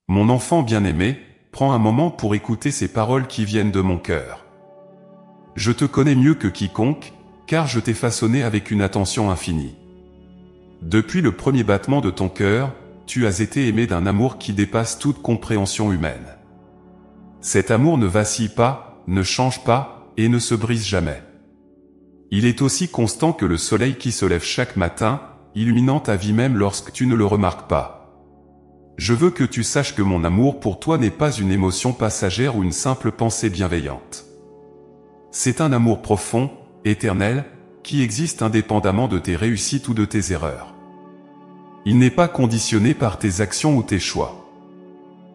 Mon enfant bien-aimé, prends un moment pour écouter ces paroles qui viennent de mon cœur. Je te connais mieux que quiconque, car je t'ai façonné avec une attention infinie. Depuis le premier battement de ton cœur, tu as été aimé d'un amour qui dépasse toute compréhension humaine. Cet amour ne vacille pas, ne change pas, et ne se brise jamais. Il est aussi constant que le soleil qui se lève chaque matin, illuminant ta vie même lorsque tu ne le remarques pas. Je veux que tu saches que mon amour pour toi n'est pas une émotion passagère ou une simple pensée bienveillante. C'est un amour profond, éternel, qui existe indépendamment de tes réussites ou de tes erreurs. Il n'est pas conditionné par tes actions ou tes choix.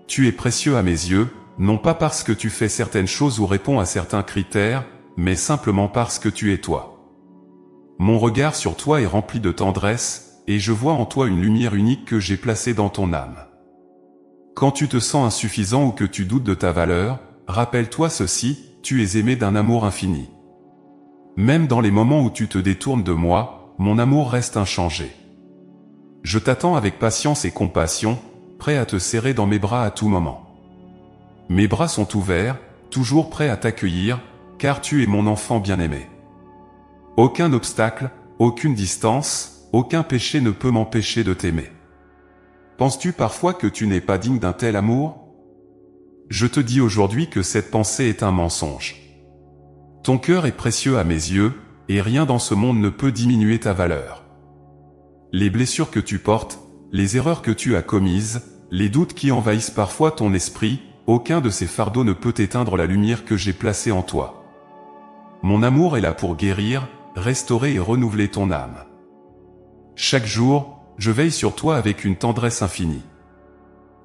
Tu es précieux à mes yeux, non pas parce que tu fais certaines choses ou réponds à certains critères, mais simplement parce que tu es toi. Mon regard sur toi est rempli de tendresse, et je vois en toi une lumière unique que j'ai placée dans ton âme. Quand tu te sens insuffisant ou que tu doutes de ta valeur, rappelle-toi ceci, tu es aimé d'un amour infini. Même dans les moments où tu te détournes de moi, mon amour reste inchangé. Je t'attends avec patience et compassion, prêt à te serrer dans mes bras à tout moment. Mes bras sont ouverts, toujours prêts à t'accueillir, car tu es mon enfant bien-aimé. Aucun obstacle, aucune distance, aucun péché ne peut m'empêcher de t'aimer. Penses-tu parfois que tu n'es pas digne d'un tel amour? Je te dis aujourd'hui que cette pensée est un mensonge. Ton cœur est précieux à mes yeux, et rien dans ce monde ne peut diminuer ta valeur. Les blessures que tu portes, les erreurs que tu as commises, les doutes qui envahissent parfois ton esprit, aucun de ces fardeaux ne peut éteindre la lumière que j'ai placée en toi. Mon amour est là pour guérir, restaurer et renouveler ton âme. Chaque jour, je veille sur toi avec une tendresse infinie.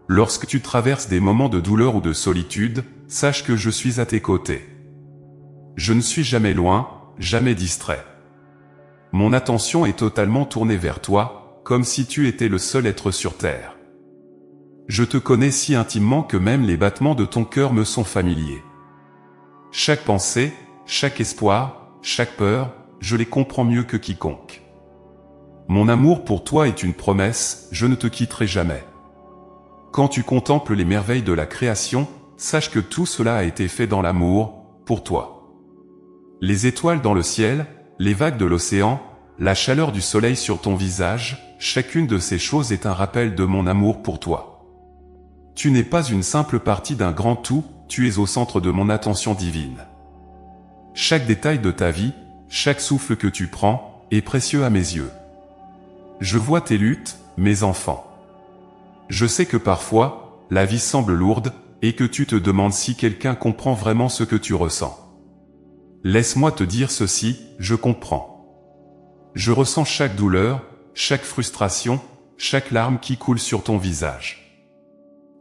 Lorsque tu traverses des moments de douleur ou de solitude, sache que je suis à tes côtés. Je ne suis jamais loin, jamais distrait. Mon attention est totalement tournée vers toi, comme si tu étais le seul être sur terre. Je te connais si intimement que même les battements de ton cœur me sont familiers. Chaque pensée, chaque espoir, chaque peur, je les comprends mieux que quiconque. Mon amour pour toi est une promesse, je ne te quitterai jamais. Quand tu contemples les merveilles de la création, sache que tout cela a été fait dans l'amour, pour toi. Les étoiles dans le ciel, les vagues de l'océan, la chaleur du soleil sur ton visage, chacune de ces choses est un rappel de mon amour pour toi. Tu n'es pas une simple partie d'un grand tout, tu es au centre de mon attention divine. Chaque détail de ta vie, chaque souffle que tu prends, est précieux à mes yeux. Je vois tes luttes, mes enfants. Je sais que parfois, la vie semble lourde, et que tu te demandes si quelqu'un comprend vraiment ce que tu ressens. Laisse-moi te dire ceci, je comprends. Je ressens chaque douleur, chaque frustration, chaque larme qui coule sur ton visage.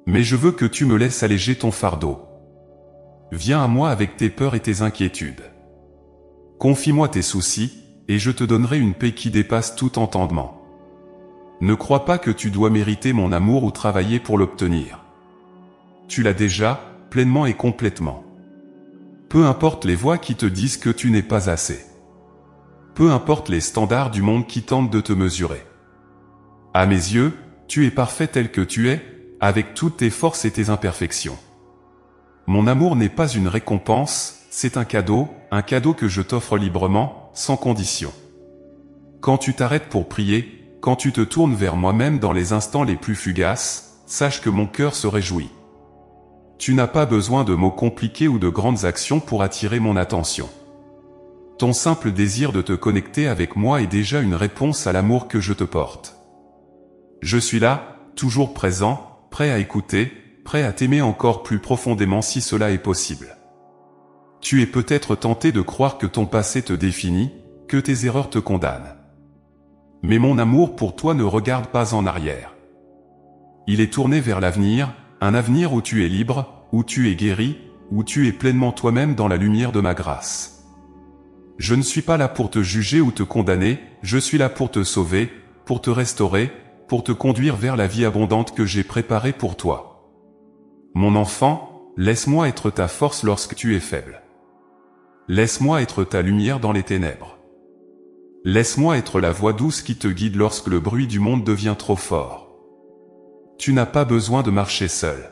Mais je veux que tu me laisses alléger ton fardeau. Viens à moi avec tes peurs et tes inquiétudes. Confie-moi tes soucis, et je te donnerai une paix qui dépasse tout entendement. Ne crois pas que tu dois mériter mon amour ou travailler pour l'obtenir. Tu l'as déjà, pleinement et complètement. Peu importe les voix qui te disent que tu n'es pas assez. Peu importe les standards du monde qui tentent de te mesurer. À mes yeux, tu es parfait tel que tu es, avec toutes tes forces et tes imperfections. Mon amour n'est pas une récompense, c'est un cadeau que je t'offre librement, sans condition. Quand tu t'arrêtes pour prier, quand tu te tournes vers moi-même dans les instants les plus fugaces, sache que mon cœur se réjouit. Tu n'as pas besoin de mots compliqués ou de grandes actions pour attirer mon attention. Ton simple désir de te connecter avec moi est déjà une réponse à l'amour que je te porte. Je suis là, toujours présent, prêt à écouter, prêt à t'aimer encore plus profondément si cela est possible. Tu es peut-être tenté de croire que ton passé te définit, que tes erreurs te condamnent. Mais mon amour pour toi ne regarde pas en arrière. Il est tourné vers l'avenir, un avenir où tu es libre, où tu es guéri, où tu es pleinement toi-même dans la lumière de ma grâce. Je ne suis pas là pour te juger ou te condamner, je suis là pour te sauver, pour te restaurer, pour te conduire vers la vie abondante que j'ai préparée pour toi. Mon enfant, laisse-moi être ta force lorsque tu es faible. Laisse-moi être ta lumière dans les ténèbres. Laisse-moi être la voix douce qui te guide lorsque le bruit du monde devient trop fort. Tu n'as pas besoin de marcher seul.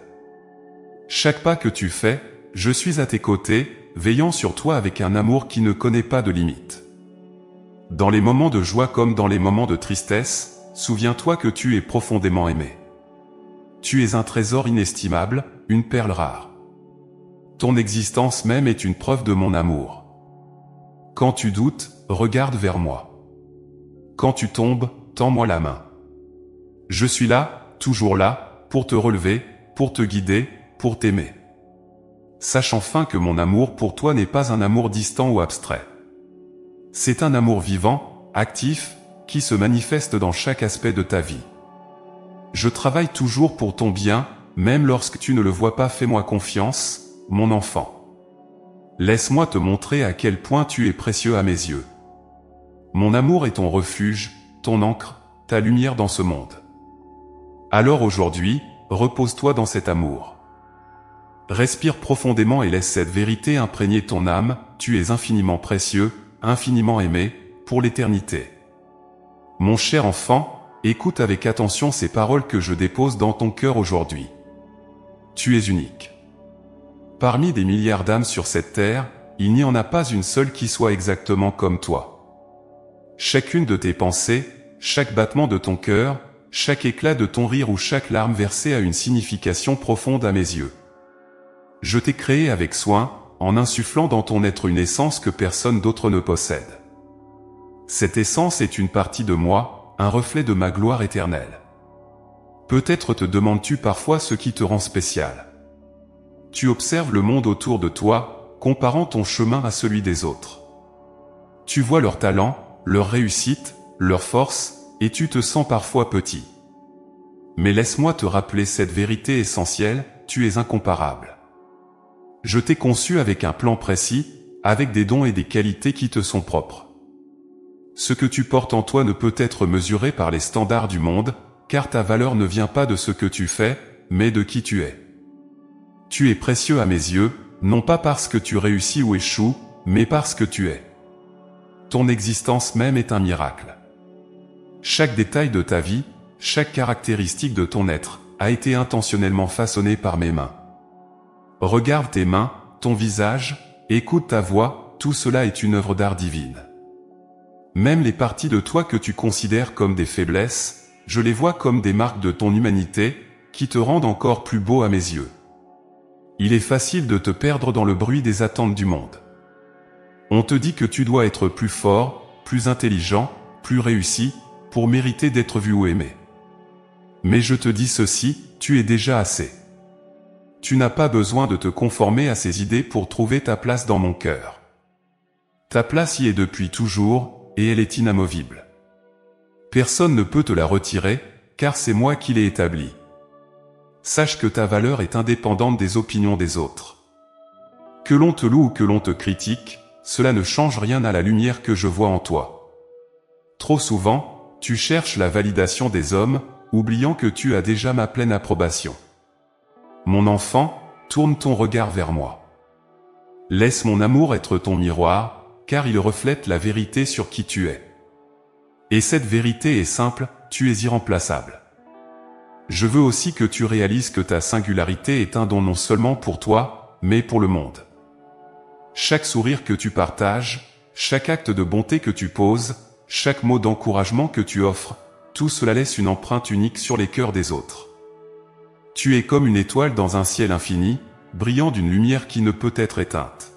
Chaque pas que tu fais, je suis à tes côtés, veillant sur toi avec un amour qui ne connaît pas de limite. Dans les moments de joie comme dans les moments de tristesse, souviens-toi que tu es profondément aimé. Tu es un trésor inestimable, une perle rare. Ton existence même est une preuve de mon amour. Quand tu doutes, regarde vers moi. Quand tu tombes, tends-moi la main. Je suis là, toujours là, pour te relever, pour te guider, pour t'aimer. Sache enfin que mon amour pour toi n'est pas un amour distant ou abstrait. C'est un amour vivant, actif, qui se manifeste dans chaque aspect de ta vie. Je travaille toujours pour ton bien, même lorsque tu ne le vois pas. Fais-moi confiance, mon enfant. Laisse-moi te montrer à quel point tu es précieux à mes yeux. Mon amour est ton refuge, ton ancre, ta lumière dans ce monde. Alors aujourd'hui, repose-toi dans cet amour. Respire profondément et laisse cette vérité imprégner ton âme. Tu es infiniment précieux, infiniment aimé, pour l'éternité. Mon cher enfant, écoute avec attention ces paroles que je dépose dans ton cœur aujourd'hui. Tu es unique. Parmi des milliards d'âmes sur cette terre, il n'y en a pas une seule qui soit exactement comme toi. Chacune de tes pensées, chaque battement de ton cœur, chaque éclat de ton rire ou chaque larme versée a une signification profonde à mes yeux. Je t'ai créé avec soin, en insufflant dans ton être une essence que personne d'autre ne possède. Cette essence est une partie de moi, un reflet de ma gloire éternelle. Peut-être te demandes-tu parfois ce qui te rend spécial. Tu observes le monde autour de toi, comparant ton chemin à celui des autres. Tu vois leurs talents, leurs réussites, leurs forces, et tu te sens parfois petit. Mais laisse-moi te rappeler cette vérité essentielle, tu es incomparable. Je t'ai conçu avec un plan précis, avec des dons et des qualités qui te sont propres. Ce que tu portes en toi ne peut être mesuré par les standards du monde, car ta valeur ne vient pas de ce que tu fais, mais de qui tu es. Tu es précieux à mes yeux, non pas parce que tu réussis ou échoues, mais parce que tu es. Ton existence même est un miracle. Chaque détail de ta vie, chaque caractéristique de ton être, a été intentionnellement façonné par mes mains. Regarde tes mains, ton visage, écoute ta voix, tout cela est une œuvre d'art divine. Même les parties de toi que tu considères comme des faiblesses, je les vois comme des marques de ton humanité, qui te rendent encore plus beau à mes yeux. Il est facile de te perdre dans le bruit des attentes du monde. On te dit que tu dois être plus fort, plus intelligent, plus réussi, pour mériter d'être vu ou aimé. Mais je te dis ceci, tu es déjà assez. Tu n'as pas besoin de te conformer à ces idées pour trouver ta place dans mon cœur. Ta place y est depuis toujours, et elle est inamovible. Personne ne peut te la retirer, car c'est moi qui l'ai établie. Sache que ta valeur est indépendante des opinions des autres. Que l'on te loue ou que l'on te critique, cela ne change rien à la lumière que je vois en toi. Trop souvent, tu cherches la validation des hommes, oubliant que tu as déjà ma pleine approbation. Mon enfant, tourne ton regard vers moi. Laisse mon amour être ton miroir, car il reflète la vérité sur qui tu es. Et cette vérité est simple, tu es irremplaçable. Je veux aussi que tu réalises que ta singularité est un don non seulement pour toi, mais pour le monde. Chaque sourire que tu partages, chaque acte de bonté que tu poses, chaque mot d'encouragement que tu offres, tout cela laisse une empreinte unique sur les cœurs des autres. Tu es comme une étoile dans un ciel infini, brillant d'une lumière qui ne peut être éteinte.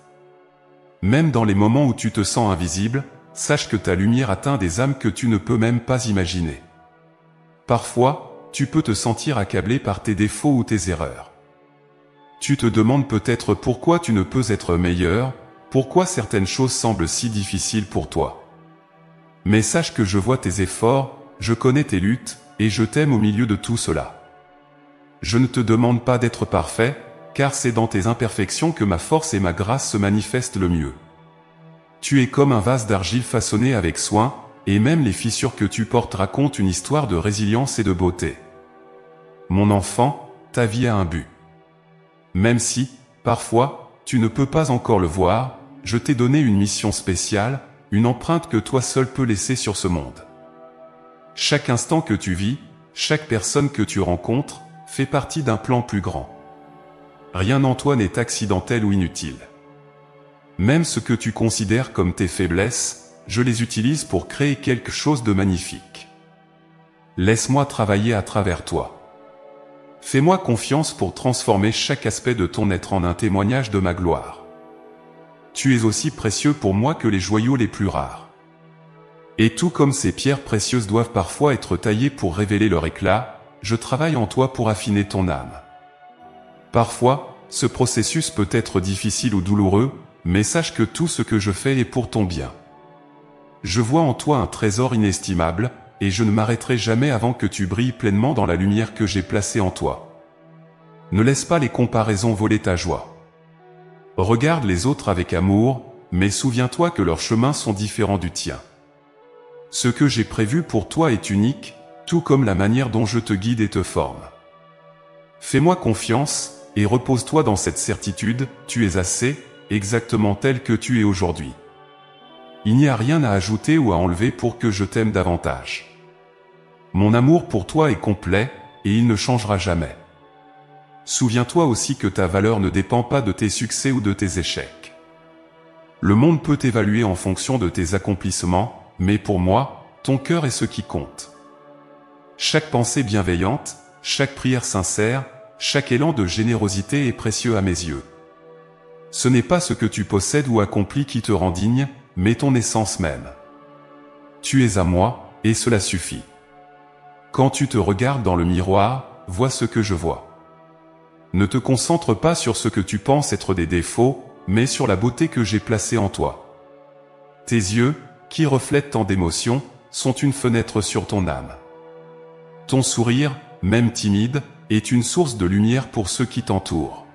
Même dans les moments où tu te sens invisible, sache que ta lumière atteint des âmes que tu ne peux même pas imaginer. Parfois, tu peux te sentir accablé par tes défauts ou tes erreurs. Tu te demandes peut-être pourquoi tu ne peux être meilleur, pourquoi certaines choses semblent si difficiles pour toi. Mais sache que je vois tes efforts, je connais tes luttes, et je t'aime au milieu de tout cela. Je ne te demande pas d'être parfait, car c'est dans tes imperfections que ma force et ma grâce se manifestent le mieux. Tu es comme un vase d'argile façonné avec soin, et même les fissures que tu portes racontent une histoire de résilience et de beauté. Mon enfant, ta vie a un but. Même si, parfois, tu ne peux pas encore le voir, je t'ai donné une mission spéciale, une empreinte que toi seul peux laisser sur ce monde. Chaque instant que tu vis, chaque personne que tu rencontres fait partie d'un plan plus grand. Rien en toi n'est accidentel ou inutile. Même ce que tu considères comme tes faiblesses, je les utilise pour créer quelque chose de magnifique. Laisse-moi travailler à travers toi. Fais-moi confiance pour transformer chaque aspect de ton être en un témoignage de ma gloire. Tu es aussi précieux pour moi que les joyaux les plus rares. Et tout comme ces pierres précieuses doivent parfois être taillées pour révéler leur éclat, je travaille en toi pour affiner ton âme. Parfois, ce processus peut être difficile ou douloureux, mais sache que tout ce que je fais est pour ton bien. Je vois en toi un trésor inestimable, et je ne m'arrêterai jamais avant que tu brilles pleinement dans la lumière que j'ai placée en toi. Ne laisse pas les comparaisons voler ta joie. Regarde les autres avec amour, mais souviens-toi que leurs chemins sont différents du tien. Ce que j'ai prévu pour toi est unique, tout comme la manière dont je te guide et te forme. Fais-moi confiance, et repose-toi dans cette certitude, tu es assez, exactement tel que tu es aujourd'hui. Il n'y a rien à ajouter ou à enlever pour que je t'aime davantage. Mon amour pour toi est complet, et il ne changera jamais. Souviens-toi aussi que ta valeur ne dépend pas de tes succès ou de tes échecs. Le monde peut t'évaluer en fonction de tes accomplissements, mais pour moi, ton cœur est ce qui compte. Chaque pensée bienveillante, chaque prière sincère, chaque élan de générosité est précieux à mes yeux. Ce n'est pas ce que tu possèdes ou accomplis qui te rend digne, mais ton essence même. Tu es à moi, et cela suffit. Quand tu te regardes dans le miroir, vois ce que je vois. Ne te concentre pas sur ce que tu penses être des défauts, mais sur la beauté que j'ai placée en toi. Tes yeux, qui reflètent tant d'émotions, sont une fenêtre sur ton âme. Ton sourire, même timide, est une source de lumière pour ceux qui t'entourent.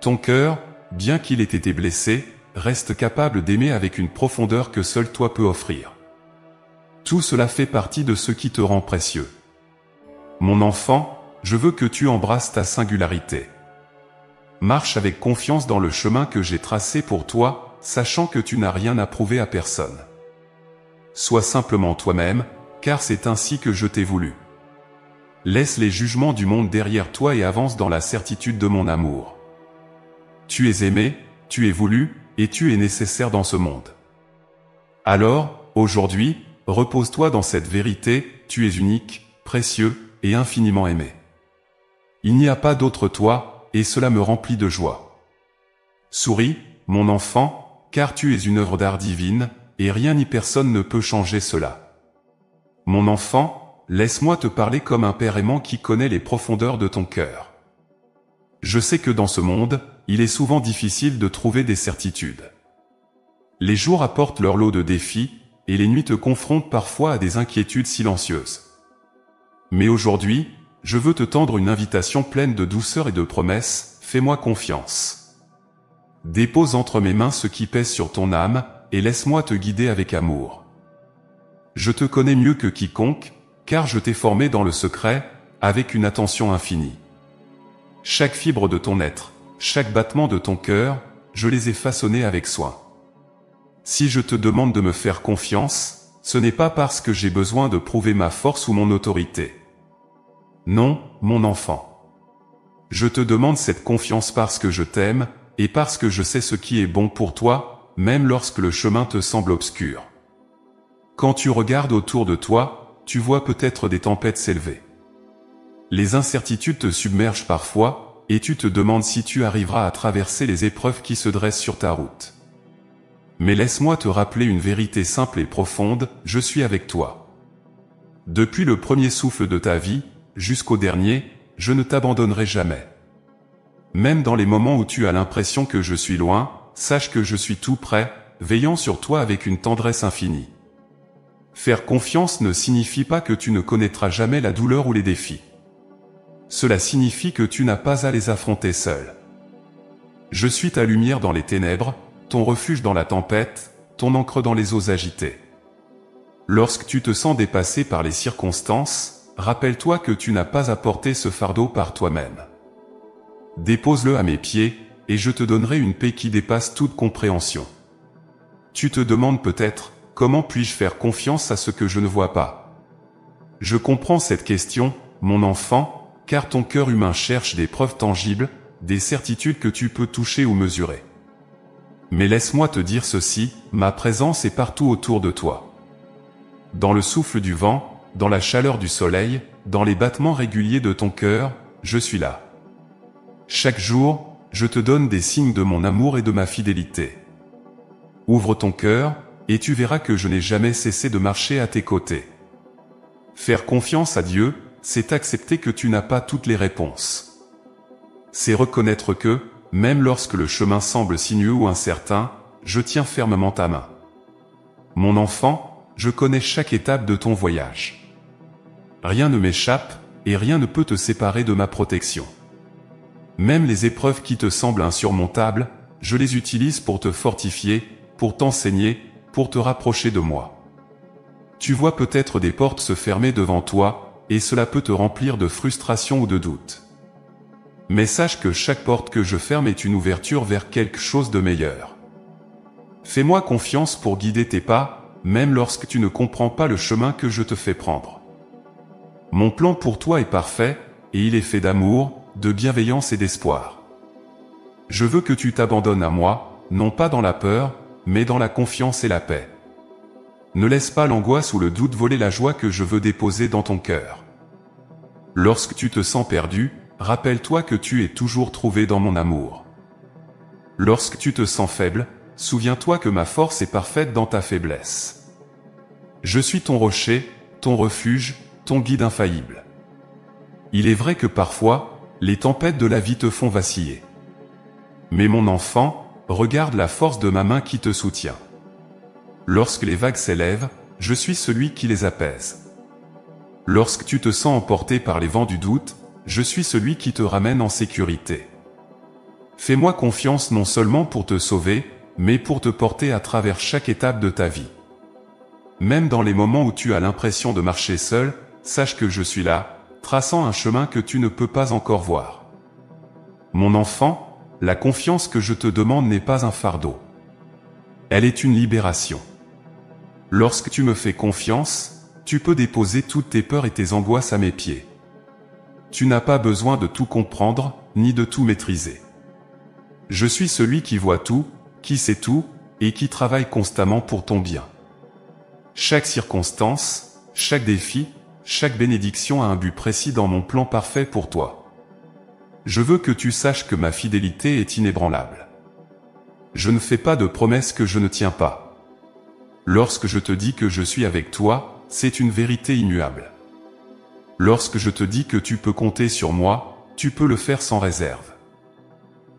Ton cœur, bien qu'il ait été blessé, reste capable d'aimer avec une profondeur que seul toi peux offrir. Tout cela fait partie de ce qui te rend précieux. Mon enfant, je veux que tu embrasses ta singularité. Marche avec confiance dans le chemin que j'ai tracé pour toi, sachant que tu n'as rien à prouver à personne. Sois simplement toi-même, car c'est ainsi que je t'ai voulu. Laisse les jugements du monde derrière toi et avance dans la certitude de mon amour. Tu es aimé, tu es voulu, et tu es nécessaire dans ce monde. Alors, aujourd'hui, repose-toi dans cette vérité, tu es unique, précieux, et infiniment aimé. Il n'y a pas d'autre toi, et cela me remplit de joie. Souris, mon enfant, car tu es une œuvre d'art divine, et rien ni personne ne peut changer cela. Mon enfant, laisse-moi te parler comme un père aimant qui connaît les profondeurs de ton cœur. Je sais que dans ce monde, il est souvent difficile de trouver des certitudes. Les jours apportent leur lot de défis, et les nuits te confrontent parfois à des inquiétudes silencieuses. Mais aujourd'hui, je veux te tendre une invitation pleine de douceur et de promesses, fais-moi confiance. Dépose entre mes mains ce qui pèse sur ton âme, et laisse-moi te guider avec amour. Je te connais mieux que quiconque, car je t'ai formé dans le secret, avec une attention infinie. Chaque fibre de ton être, chaque battement de ton cœur, je les ai façonnés avec soin. Si je te demande de me faire confiance, ce n'est pas parce que j'ai besoin de prouver ma force ou mon autorité. Non, mon enfant. Je te demande cette confiance parce que je t'aime, et parce que je sais ce qui est bon pour toi, même lorsque le chemin te semble obscur. Quand tu regardes autour de toi, tu vois peut-être des tempêtes s'élever. Les incertitudes te submergent parfois, et tu te demandes si tu arriveras à traverser les épreuves qui se dressent sur ta route. Mais laisse-moi te rappeler une vérité simple et profonde, je suis avec toi. Depuis le premier souffle de ta vie, jusqu'au dernier, je ne t'abandonnerai jamais. Même dans les moments où tu as l'impression que je suis loin, sache que je suis tout près, veillant sur toi avec une tendresse infinie. Faire confiance ne signifie pas que tu ne connaîtras jamais la douleur ou les défis. Cela signifie que tu n'as pas à les affronter seul. Je suis ta lumière dans les ténèbres, ton refuge dans la tempête, ton ancre dans les eaux agitées. Lorsque tu te sens dépassé par les circonstances, rappelle-toi que tu n'as pas à porter ce fardeau par toi-même. Dépose-le à mes pieds, et je te donnerai une paix qui dépasse toute compréhension. Tu te demandes peut-être, comment puis-je faire confiance à ce que je ne vois pas? Je comprends cette question, mon enfant, car ton cœur humain cherche des preuves tangibles, des certitudes que tu peux toucher ou mesurer. Mais laisse-moi te dire ceci, ma présence est partout autour de toi. Dans le souffle du vent, dans la chaleur du soleil, dans les battements réguliers de ton cœur, je suis là. Chaque jour, je te donne des signes de mon amour et de ma fidélité. Ouvre ton cœur, et tu verras que je n'ai jamais cessé de marcher à tes côtés. Faire confiance à Dieu, c'est accepter que tu n'as pas toutes les réponses. C'est reconnaître que, même lorsque le chemin semble sinueux ou incertain, je tiens fermement ta main. Mon enfant, je connais chaque étape de ton voyage. Rien ne m'échappe, et rien ne peut te séparer de ma protection. Même les épreuves qui te semblent insurmontables, je les utilise pour te fortifier, pour t'enseigner, pour te rapprocher de moi. Tu vois peut-être des portes se fermer devant toi, et cela peut te remplir de frustration ou de doute. Mais sache que chaque porte que je ferme est une ouverture vers quelque chose de meilleur. Fais-moi confiance pour guider tes pas, même lorsque tu ne comprends pas le chemin que je te fais prendre. Mon plan pour toi est parfait, et il est fait d'amour, de bienveillance et d'espoir. Je veux que tu t'abandonnes à moi, non pas dans la peur, mais dans la confiance et la paix. Ne laisse pas l'angoisse ou le doute voler la joie que je veux déposer dans ton cœur. Lorsque tu te sens perdu, rappelle-toi que tu es toujours trouvé dans mon amour. Lorsque tu te sens faible, souviens-toi que ma force est parfaite dans ta faiblesse. Je suis ton rocher, ton refuge, ton guide infaillible. Il est vrai que parfois, les tempêtes de la vie te font vaciller. Mais mon enfant, regarde la force de ma main qui te soutient. Lorsque les vagues s'élèvent, je suis celui qui les apaise. Lorsque tu te sens emporté par les vents du doute, je suis celui qui te ramène en sécurité. Fais-moi confiance non seulement pour te sauver, mais pour te porter à travers chaque étape de ta vie. Même dans les moments où tu as l'impression de marcher seul, sache que je suis là, traçant un chemin que tu ne peux pas encore voir. Mon enfant, la confiance que je te demande n'est pas un fardeau. Elle est une libération. Lorsque tu me fais confiance, tu peux déposer toutes tes peurs et tes angoisses à mes pieds. Tu n'as pas besoin de tout comprendre, ni de tout maîtriser. Je suis celui qui voit tout, qui sait tout, et qui travaille constamment pour ton bien. Chaque circonstance, chaque défi, chaque bénédiction a un but précis dans mon plan parfait pour toi. Je veux que tu saches que ma fidélité est inébranlable. Je ne fais pas de promesses que je ne tiens pas. Lorsque je te dis que je suis avec toi, c'est une vérité immuable. Lorsque je te dis que tu peux compter sur moi, tu peux le faire sans réserve.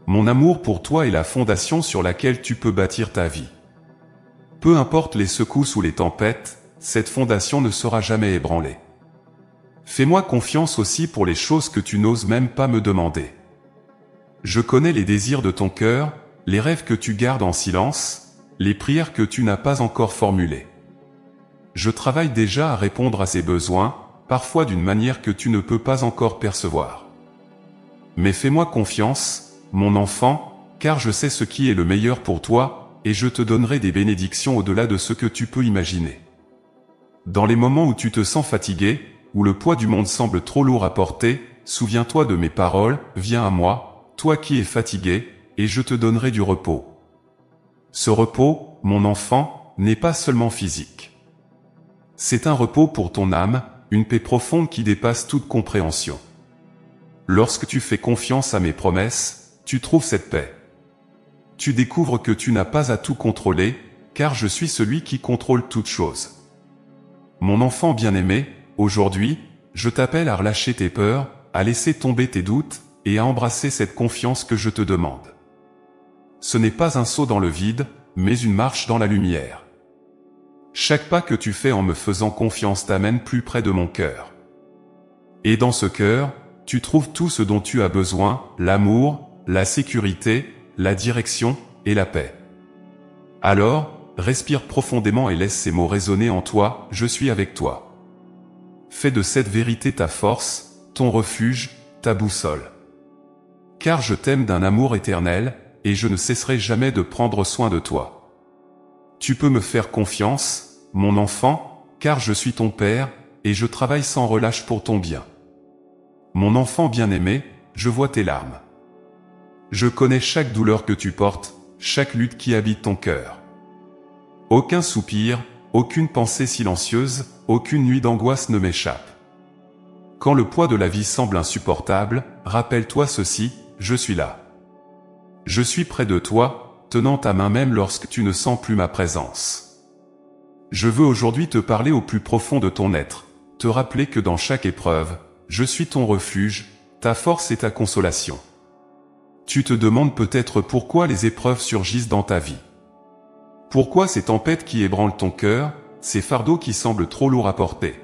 Mon amour pour toi est la fondation sur laquelle tu peux bâtir ta vie. Peu importe les secousses ou les tempêtes, cette fondation ne sera jamais ébranlée. Fais-moi confiance aussi pour les choses que tu n'oses même pas me demander. Je connais les désirs de ton cœur, les rêves que tu gardes en silence, les prières que tu n'as pas encore formulées. Je travaille déjà à répondre à ces besoins, parfois d'une manière que tu ne peux pas encore percevoir. Mais fais-moi confiance, mon enfant, car je sais ce qui est le meilleur pour toi, et je te donnerai des bénédictions au-delà de ce que tu peux imaginer. Dans les moments où tu te sens fatigué, où le poids du monde semble trop lourd à porter, souviens-toi de mes paroles, viens à moi, toi qui es fatigué, et je te donnerai du repos. Ce repos, mon enfant, n'est pas seulement physique. C'est un repos pour ton âme, une paix profonde qui dépasse toute compréhension. Lorsque tu fais confiance à mes promesses, tu trouves cette paix. Tu découvres que tu n'as pas à tout contrôler, car je suis celui qui contrôle toutes choses. Mon enfant bien-aimé, aujourd'hui, je t'appelle à relâcher tes peurs, à laisser tomber tes doutes, et à embrasser cette confiance que je te demande. Ce n'est pas un saut dans le vide, mais une marche dans la lumière. Chaque pas que tu fais en me faisant confiance t'amène plus près de mon cœur. Et dans ce cœur, tu trouves tout ce dont tu as besoin, l'amour, la sécurité, la direction et la paix. Alors, respire profondément et laisse ces mots résonner en toi, je suis avec toi. Fais de cette vérité ta force, ton refuge, ta boussole. Car je t'aime d'un amour éternel, et je ne cesserai jamais de prendre soin de toi. Tu peux me faire confiance, mon enfant, car je suis ton Père, et je travaille sans relâche pour ton bien. Mon enfant bien-aimé, je vois tes larmes. Je connais chaque douleur que tu portes, chaque lutte qui habite ton cœur. Aucun soupir, aucune pensée silencieuse, aucune nuit d'angoisse ne m'échappe. Quand le poids de la vie semble insupportable, rappelle-toi ceci, je suis là. Je suis près de toi, tenant ta main même lorsque tu ne sens plus ma présence. Je veux aujourd'hui te parler au plus profond de ton être, te rappeler que dans chaque épreuve, je suis ton refuge, ta force et ta consolation. Tu te demandes peut-être pourquoi les épreuves surgissent dans ta vie. Pourquoi ces tempêtes qui ébranlent ton cœur, ces fardeaux qui semblent trop lourds à porter.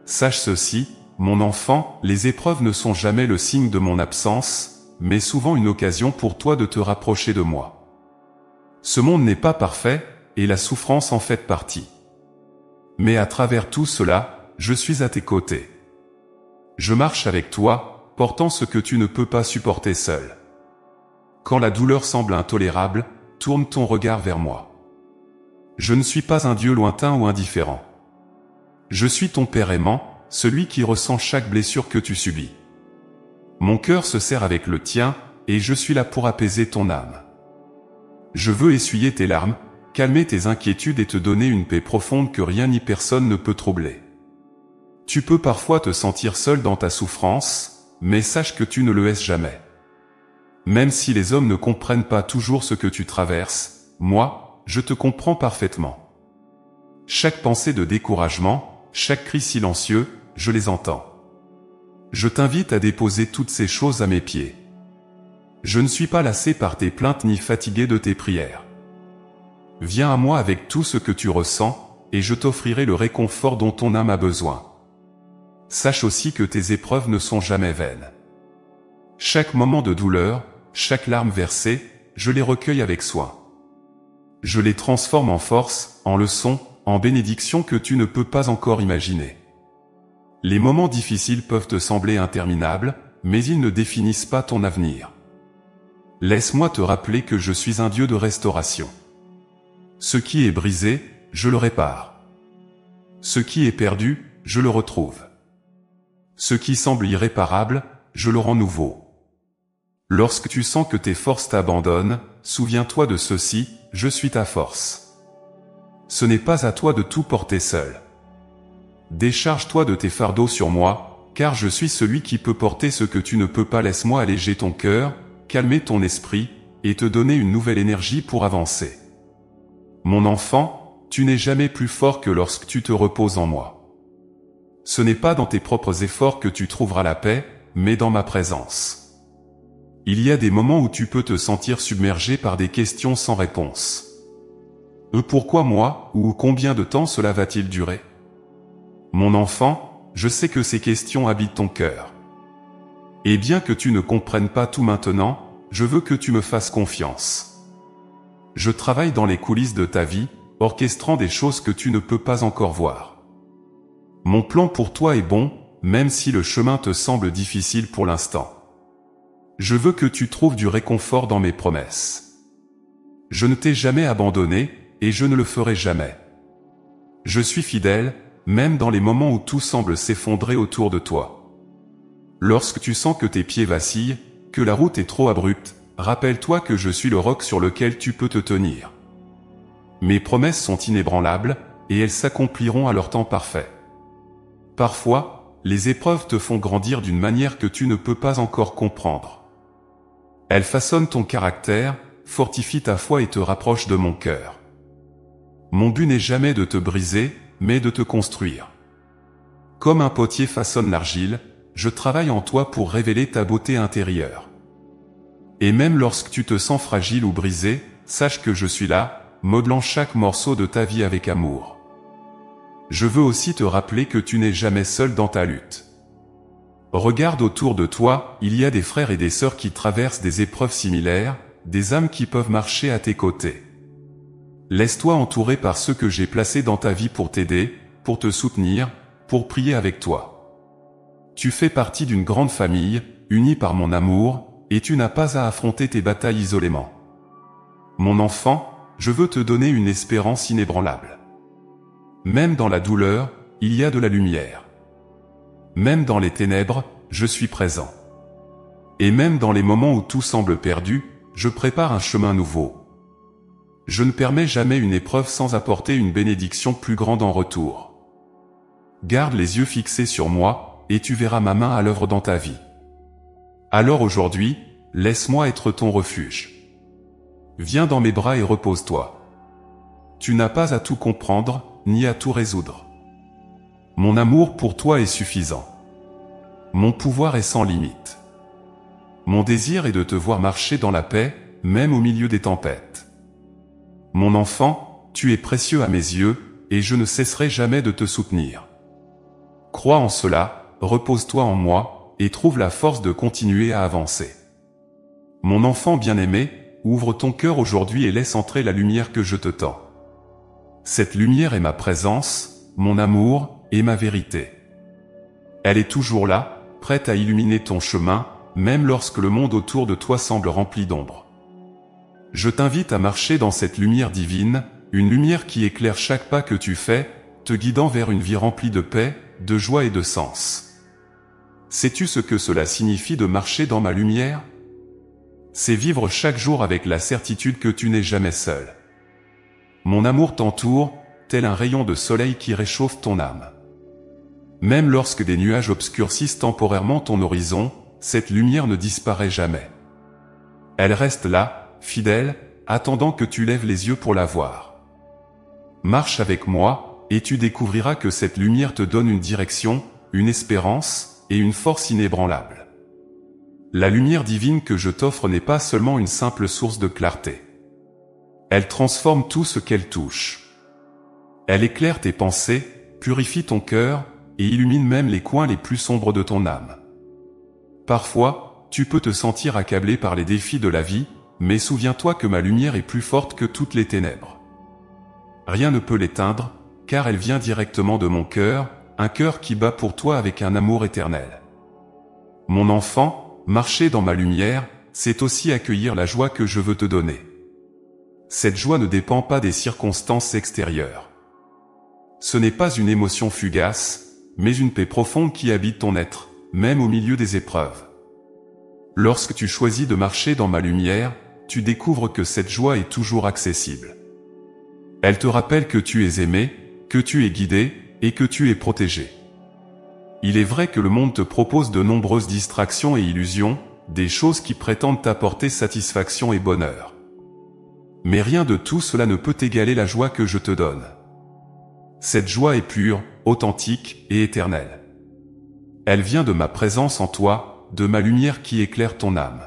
Sache ceci, mon enfant, les épreuves ne sont jamais le signe de mon absence, mais souvent une occasion pour toi de te rapprocher de moi. Ce monde n'est pas parfait, et la souffrance en fait partie. Mais à travers tout cela, je suis à tes côtés. Je marche avec toi, portant ce que tu ne peux pas supporter seul. Quand la douleur semble intolérable, tourne ton regard vers moi. Je ne suis pas un Dieu lointain ou indifférent. Je suis ton Père aimant, celui qui ressent chaque blessure que tu subis. Mon cœur se serre avec le tien, et je suis là pour apaiser ton âme. Je veux essuyer tes larmes, calmer tes inquiétudes et te donner une paix profonde que rien ni personne ne peut troubler. Tu peux parfois te sentir seul dans ta souffrance, mais sache que tu ne le es jamais. Même si les hommes ne comprennent pas toujours ce que tu traverses, moi, je te comprends parfaitement. Chaque pensée de découragement, chaque cri silencieux, je les entends. Je t'invite à déposer toutes ces choses à mes pieds. Je ne suis pas lassé par tes plaintes ni fatigué de tes prières. Viens à moi avec tout ce que tu ressens, et je t'offrirai le réconfort dont ton âme a besoin. Sache aussi que tes épreuves ne sont jamais vaines. Chaque moment de douleur, chaque larme versée, je les recueille avec soin. Je les transforme en force, en leçon, en bénédiction que tu ne peux pas encore imaginer. Les moments difficiles peuvent te sembler interminables, mais ils ne définissent pas ton avenir. Laisse-moi te rappeler que je suis un Dieu de restauration. Ce qui est brisé, je le répare. Ce qui est perdu, je le retrouve. Ce qui semble irréparable, je le rends nouveau. Lorsque tu sens que tes forces t'abandonnent, souviens-toi de ceci, je suis ta force. Ce n'est pas à toi de tout porter seul. Décharge-toi de tes fardeaux sur moi, car je suis celui qui peut porter ce que tu ne peux pas. Laisse-moi alléger ton cœur, calmer ton esprit, et te donner une nouvelle énergie pour avancer. Mon enfant, tu n'es jamais plus fort que lorsque tu te reposes en moi. Ce n'est pas dans tes propres efforts que tu trouveras la paix, mais dans ma présence. Il y a des moments où tu peux te sentir submergé par des questions sans réponse. Pourquoi moi, ou combien de temps cela va-t-il durer? Mon enfant, je sais que ces questions habitent ton cœur. Et bien que tu ne comprennes pas tout maintenant, je veux que tu me fasses confiance. Je travaille dans les coulisses de ta vie, orchestrant des choses que tu ne peux pas encore voir. Mon plan pour toi est bon, même si le chemin te semble difficile pour l'instant. Je veux que tu trouves du réconfort dans mes promesses. Je ne t'ai jamais abandonné, et je ne le ferai jamais. Je suis fidèle, même dans les moments où tout semble s'effondrer autour de toi. Lorsque tu sens que tes pieds vacillent, que la route est trop abrupte, rappelle-toi que je suis le roc sur lequel tu peux te tenir. Mes promesses sont inébranlables, et elles s'accompliront à leur temps parfait. Parfois, les épreuves te font grandir d'une manière que tu ne peux pas encore comprendre. Elles façonnent ton caractère, fortifient ta foi et te rapprochent de mon cœur. Mon but n'est jamais de te briser, mais de te construire. Comme un potier façonne l'argile, je travaille en toi pour révéler ta beauté intérieure. Et même lorsque tu te sens fragile ou brisé, sache que je suis là, modelant chaque morceau de ta vie avec amour. Je veux aussi te rappeler que tu n'es jamais seul dans ta lutte. Regarde autour de toi, il y a des frères et des sœurs qui traversent des épreuves similaires, des âmes qui peuvent marcher à tes côtés. Laisse-toi entourer par ceux que j'ai placés dans ta vie pour t'aider, pour te soutenir, pour prier avec toi. Tu fais partie d'une grande famille, unie par mon amour, et tu n'as pas à affronter tes batailles isolément. Mon enfant, je veux te donner une espérance inébranlable. Même dans la douleur, il y a de la lumière. Même dans les ténèbres, je suis présent. Et même dans les moments où tout semble perdu, je prépare un chemin nouveau. Je ne permets jamais une épreuve sans apporter une bénédiction plus grande en retour. Garde les yeux fixés sur moi, et tu verras ma main à l'œuvre dans ta vie. Alors aujourd'hui, laisse-moi être ton refuge. Viens dans mes bras et repose-toi. Tu n'as pas à tout comprendre, ni à tout résoudre. Mon amour pour toi est suffisant. Mon pouvoir est sans limite. Mon désir est de te voir marcher dans la paix, même au milieu des tempêtes. Mon enfant, tu es précieux à mes yeux, et je ne cesserai jamais de te soutenir. Crois en cela, repose-toi en moi, et trouve la force de continuer à avancer. Mon enfant bien-aimé, ouvre ton cœur aujourd'hui et laisse entrer la lumière que je te tends. Cette lumière est ma présence, mon amour, et ma vérité. Elle est toujours là, prête à illuminer ton chemin, même lorsque le monde autour de toi semble rempli d'ombre. Je t'invite à marcher dans cette lumière divine, une lumière qui éclaire chaque pas que tu fais, te guidant vers une vie remplie de paix, de joie et de sens. Sais-tu ce que cela signifie de marcher dans ma lumière? C'est vivre chaque jour avec la certitude que tu n'es jamais seul. Mon amour t'entoure, tel un rayon de soleil qui réchauffe ton âme. Même lorsque des nuages obscurcissent temporairement ton horizon, cette lumière ne disparaît jamais. Elle reste là, fidèle, attendant que tu lèves les yeux pour la voir. Marche avec moi, et tu découvriras que cette lumière te donne une direction, une espérance, et une force inébranlable. La lumière divine que je t'offre n'est pas seulement une simple source de clarté. Elle transforme tout ce qu'elle touche. Elle éclaire tes pensées, purifie ton cœur, et illumine même les coins les plus sombres de ton âme. Parfois, tu peux te sentir accablé par les défis de la vie, mais souviens-toi que ma lumière est plus forte que toutes les ténèbres. Rien ne peut l'éteindre, car elle vient directement de mon cœur, un cœur qui bat pour toi avec un amour éternel. Mon enfant, marcher dans ma lumière, c'est aussi accueillir la joie que je veux te donner. Cette joie ne dépend pas des circonstances extérieures. Ce n'est pas une émotion fugace, mais une paix profonde qui habite ton être, même au milieu des épreuves. Lorsque tu choisis de marcher dans ma lumière, tu découvres que cette joie est toujours accessible. Elle te rappelle que tu es aimé, que tu es guidé, et que tu es protégé. Il est vrai que le monde te propose de nombreuses distractions et illusions, des choses qui prétendent t'apporter satisfaction et bonheur. Mais rien de tout cela ne peut égaler la joie que je te donne. Cette joie est pure, authentique et éternelle. Elle vient de ma présence en toi, de ma lumière qui éclaire ton âme.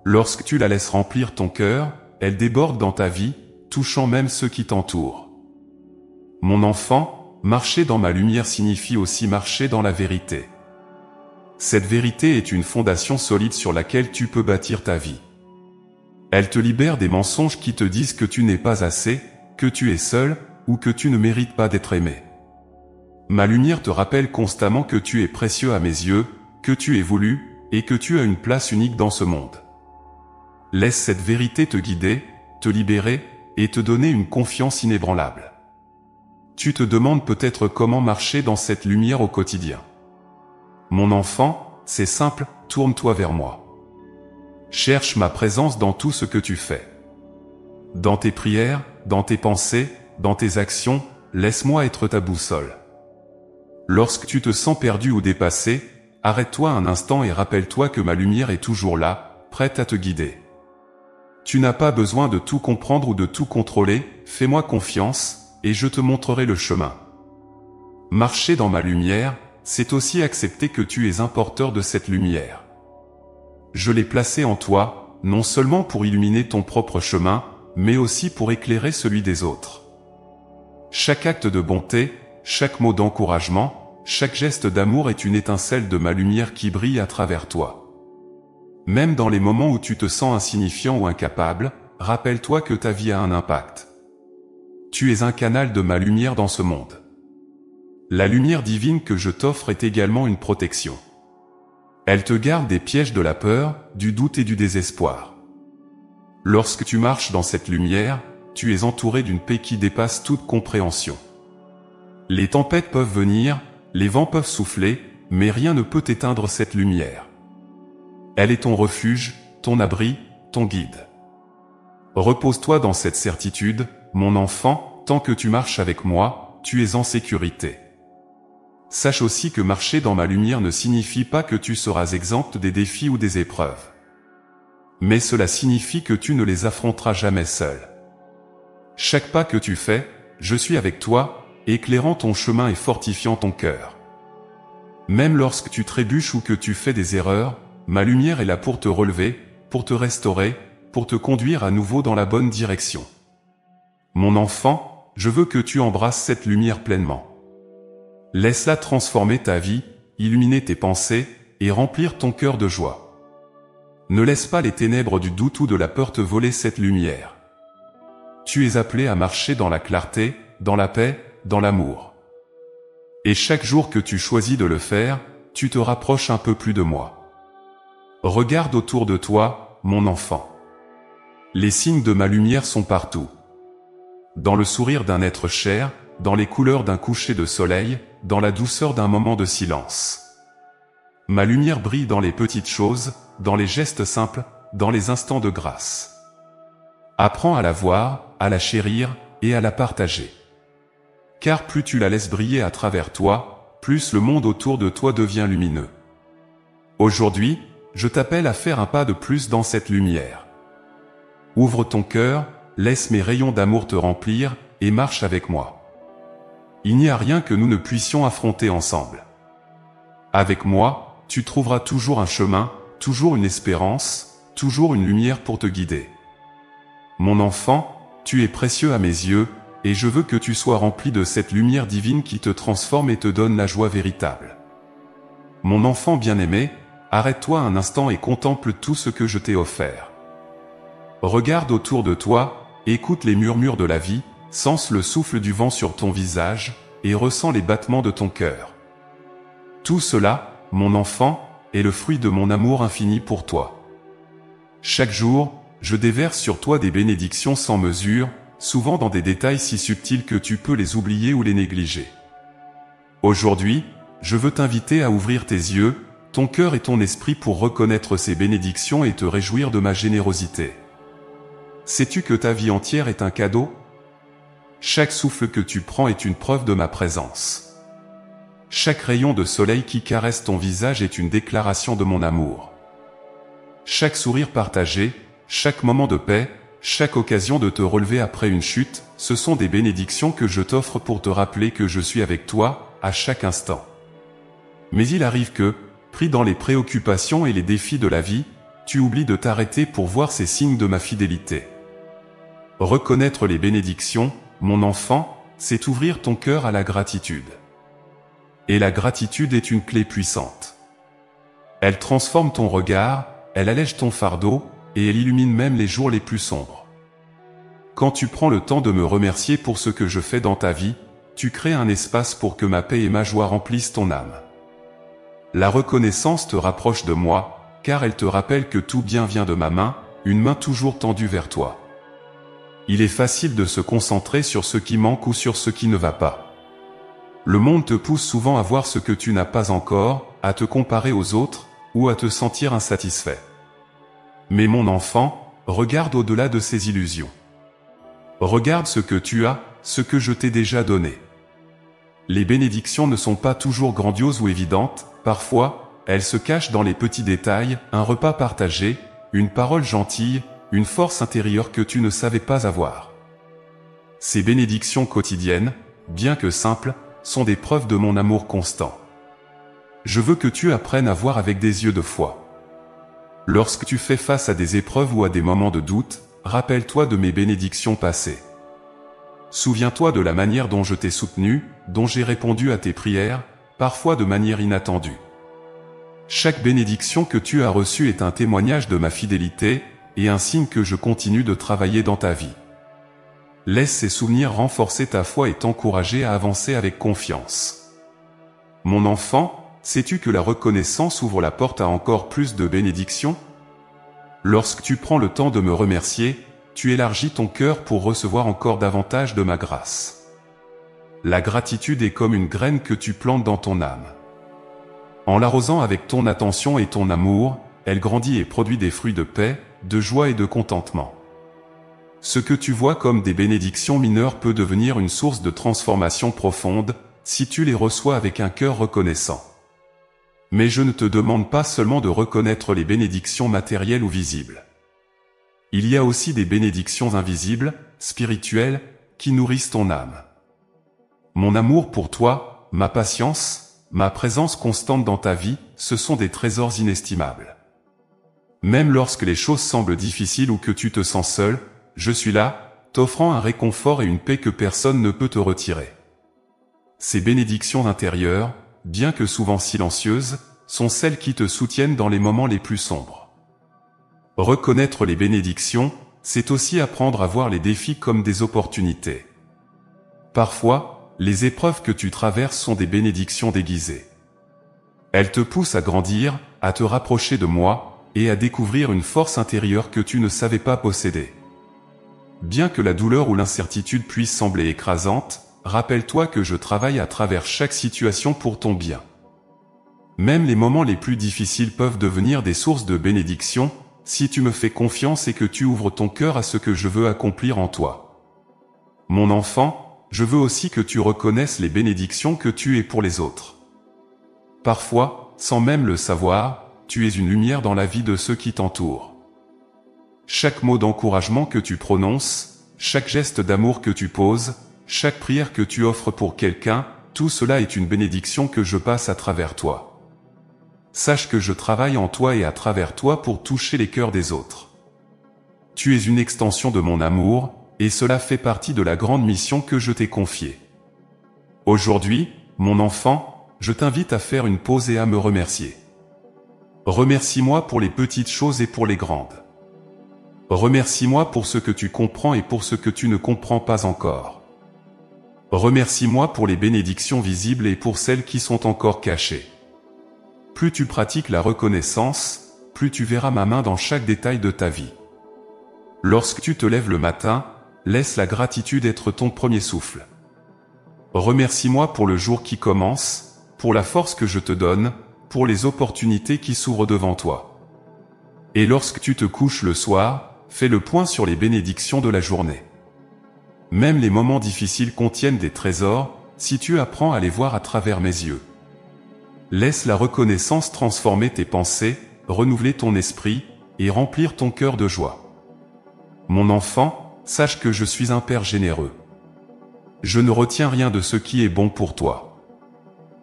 Lorsque tu la laisses remplir ton cœur, elle déborde dans ta vie, touchant même ceux qui t'entourent. Mon enfant, marcher dans ma lumière signifie aussi marcher dans la vérité. Cette vérité est une fondation solide sur laquelle tu peux bâtir ta vie. Elle te libère des mensonges qui te disent que tu n'es pas assez, que tu es seul, ou que tu ne mérites pas d'être aimé. Ma lumière te rappelle constamment que tu es précieux à mes yeux, que tu es voulu, et que tu as une place unique dans ce monde. Laisse cette vérité te guider, te libérer, et te donner une confiance inébranlable. Tu te demandes peut-être comment marcher dans cette lumière au quotidien. Mon enfant, c'est simple, tourne-toi vers moi. Cherche ma présence dans tout ce que tu fais. Dans tes prières, dans tes pensées, dans tes actions, laisse-moi être ta boussole. Lorsque tu te sens perdu ou dépassé, arrête-toi un instant et rappelle-toi que ma lumière est toujours là, prête à te guider. Tu n'as pas besoin de tout comprendre ou de tout contrôler, fais-moi confiance, et je te montrerai le chemin. Marcher dans ma lumière, c'est aussi accepter que tu es un porteur de cette lumière. Je l'ai placée en toi, non seulement pour illuminer ton propre chemin, mais aussi pour éclairer celui des autres. Chaque acte de bonté, chaque mot d'encouragement, chaque geste d'amour est une étincelle de ma lumière qui brille à travers toi. Même dans les moments où tu te sens insignifiant ou incapable, rappelle-toi que ta vie a un impact. Tu es un canal de ma lumière dans ce monde. La lumière divine que je t'offre est également une protection. Elle te garde des pièges de la peur, du doute et du désespoir. Lorsque tu marches dans cette lumière, tu es entouré d'une paix qui dépasse toute compréhension. Les tempêtes peuvent venir, les vents peuvent souffler, mais rien ne peut éteindre cette lumière. Elle est ton refuge, ton abri, ton guide. Repose-toi dans cette certitude, mon enfant, tant que tu marches avec moi, tu es en sécurité. Sache aussi que marcher dans ma lumière ne signifie pas que tu seras exempt des défis ou des épreuves. Mais cela signifie que tu ne les affronteras jamais seul. Chaque pas que tu fais, je suis avec toi, éclairant ton chemin et fortifiant ton cœur. Même lorsque tu trébuches ou que tu fais des erreurs, ma lumière est là pour te relever, pour te restaurer, pour te conduire à nouveau dans la bonne direction. Mon enfant, je veux que tu embrasses cette lumière pleinement. Laisse-la transformer ta vie, illuminer tes pensées, et remplir ton cœur de joie. Ne laisse pas les ténèbres du doute ou de la peur te voler cette lumière. Tu es appelé à marcher dans la clarté, dans la paix, dans l'amour. Et chaque jour que tu choisis de le faire, tu te rapproches un peu plus de moi. Regarde autour de toi, mon enfant. Les signes de ma lumière sont partout. Dans le sourire d'un être cher, dans les couleurs d'un coucher de soleil, dans la douceur d'un moment de silence. Ma lumière brille dans les petites choses, dans les gestes simples, dans les instants de grâce. Apprends à la voir, à la chérir, et à la partager. Car plus tu la laisses briller à travers toi, plus le monde autour de toi devient lumineux. Aujourd'hui, je t'appelle à faire un pas de plus dans cette lumière. Ouvre ton cœur, laisse mes rayons d'amour te remplir, et marche avec moi. Il n'y a rien que nous ne puissions affronter ensemble. Avec moi, tu trouveras toujours un chemin, toujours une espérance, toujours une lumière pour te guider. Mon enfant, tu es précieux à mes yeux, et je veux que tu sois rempli de cette lumière divine qui te transforme et te donne la joie véritable. Mon enfant bien-aimé, arrête-toi un instant et contemple tout ce que je t'ai offert. Regarde autour de toi, écoute les murmures de la vie, sens le souffle du vent sur ton visage, et ressens les battements de ton cœur. Tout cela, mon enfant, est le fruit de mon amour infini pour toi. Chaque jour, je déverse sur toi des bénédictions sans mesure, souvent dans des détails si subtils que tu peux les oublier ou les négliger. Aujourd'hui, je veux t'inviter à ouvrir tes yeux, ton cœur et ton esprit pour reconnaître ces bénédictions et te réjouir de ma générosité. Sais-tu que ta vie entière est un cadeau ? Chaque souffle que tu prends est une preuve de ma présence. Chaque rayon de soleil qui caresse ton visage est une déclaration de mon amour. Chaque sourire partagé, chaque moment de paix, chaque occasion de te relever après une chute, ce sont des bénédictions que je t'offre pour te rappeler que je suis avec toi, à chaque instant. Mais il arrive que, pris dans les préoccupations et les défis de la vie, tu oublies de t'arrêter pour voir ces signes de ma fidélité. Reconnaître les bénédictions, mon enfant, c'est ouvrir ton cœur à la gratitude. Et la gratitude est une clé puissante. Elle transforme ton regard, elle allège ton fardeau, et elle illumine même les jours les plus sombres. Quand tu prends le temps de me remercier pour ce que je fais dans ta vie, tu crées un espace pour que ma paix et ma joie remplissent ton âme. La reconnaissance te rapproche de moi, car elle te rappelle que tout bien vient de ma main, une main toujours tendue vers toi. Il est facile de se concentrer sur ce qui manque ou sur ce qui ne va pas. Le monde te pousse souvent à voir ce que tu n'as pas encore, à te comparer aux autres, ou à te sentir insatisfait. Mais mon enfant, regarde au-delà de ces illusions. Regarde ce que tu as, ce que je t'ai déjà donné. Les bénédictions ne sont pas toujours grandioses ou évidentes, parfois, elles se cachent dans les petits détails, un repas partagé, une parole gentille, une force intérieure que tu ne savais pas avoir. Ces bénédictions quotidiennes, bien que simples, sont des preuves de mon amour constant. Je veux que tu apprennes à voir avec des yeux de foi. Lorsque tu fais face à des épreuves ou à des moments de doute, rappelle-toi de mes bénédictions passées. Souviens-toi de la manière dont je t'ai soutenu, dont j'ai répondu à tes prières, parfois de manière inattendue. Chaque bénédiction que tu as reçue est un témoignage de ma fidélité, et un signe que je continue de travailler dans ta vie. Laisse ces souvenirs renforcer ta foi et t'encourager à avancer avec confiance. Mon enfant, sais-tu que la reconnaissance ouvre la porte à encore plus de bénédictions ? Lorsque tu prends le temps de me remercier, tu élargis ton cœur pour recevoir encore davantage de ma grâce. la gratitude est comme une graine que tu plantes dans ton âme. En l'arrosant avec ton attention et ton amour, elle grandit et produit des fruits de paix, de joie et de contentement. Ce que tu vois comme des bénédictions mineures peut devenir une source de transformation profonde, si tu les reçois avec un cœur reconnaissant. Mais je ne te demande pas seulement de reconnaître les bénédictions matérielles ou visibles. Il y a aussi des bénédictions invisibles, spirituelles, qui nourrissent ton âme. Mon amour pour toi, ma patience, ma présence constante dans ta vie, ce sont des trésors inestimables. Même lorsque les choses semblent difficiles ou que tu te sens seul, je suis là, t'offrant un réconfort et une paix que personne ne peut te retirer. Ces bénédictions intérieures, bien que souvent silencieuses, sont celles qui te soutiennent dans les moments les plus sombres. Reconnaître les bénédictions, c'est aussi apprendre à voir les défis comme des opportunités. Parfois, les épreuves que tu traverses sont des bénédictions déguisées. Elles te poussent à grandir, à te rapprocher de moi, et à découvrir une force intérieure que tu ne savais pas posséder. Bien que la douleur ou l'incertitude puisse sembler écrasante, rappelle-toi que je travaille à travers chaque situation pour ton bien. Même les moments les plus difficiles peuvent devenir des sources de bénédiction, si tu me fais confiance et que tu ouvres ton cœur à ce que je veux accomplir en toi. Mon enfant, je veux aussi que tu reconnaisses les bénédictions que tu es pour les autres. Parfois, sans même le savoir, tu es une lumière dans la vie de ceux qui t'entourent. Chaque mot d'encouragement que tu prononces, chaque geste d'amour que tu poses, chaque prière que tu offres pour quelqu'un, tout cela est une bénédiction que je passe à travers toi. Sache que je travaille en toi et à travers toi pour toucher les cœurs des autres. Tu es une extension de mon amour, et cela fait partie de la grande mission que je t'ai confiée. Aujourd'hui, mon enfant, je t'invite à faire une pause et à me remercier. Remercie-moi pour les petites choses et pour les grandes. Remercie-moi pour ce que tu comprends et pour ce que tu ne comprends pas encore. Remercie-moi pour les bénédictions visibles et pour celles qui sont encore cachées. Plus tu pratiques la reconnaissance, plus tu verras ma main dans chaque détail de ta vie. Lorsque tu te lèves le matin, laisse la gratitude être ton premier souffle. Remercie-moi pour le jour qui commence, pour la force que je te donne, pour les opportunités qui s'ouvrent devant toi. Et lorsque tu te couches le soir, fais le point sur les bénédictions de la journée. Même les moments difficiles contiennent des trésors, si tu apprends à les voir à travers mes yeux. Laisse la reconnaissance transformer tes pensées, renouveler ton esprit, et remplir ton cœur de joie. Mon enfant, sache que je suis un Père généreux. Je ne retiens rien de ce qui est bon pour toi.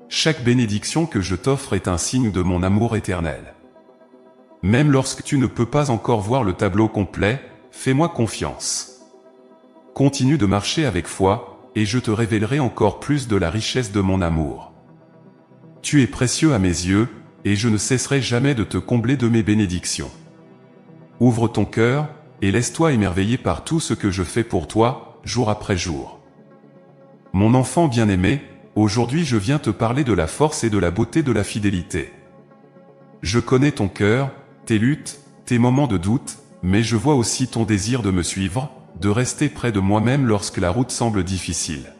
Chaque bénédiction que je t'offre est un signe de mon amour éternel. Même lorsque tu ne peux pas encore voir le tableau complet, fais-moi confiance. Continue de marcher avec foi, et je te révélerai encore plus de la richesse de mon amour. Tu es précieux à mes yeux, et je ne cesserai jamais de te combler de mes bénédictions. Ouvre ton cœur, et laisse-toi émerveiller par tout ce que je fais pour toi, jour après jour. Mon enfant bien-aimé, aujourd'hui je viens te parler de la force et de la beauté de la fidélité. Je connais ton cœur, tes luttes, tes moments de doute, mais je vois aussi ton désir de me suivre, de rester près de moi-même lorsque la route semble difficile.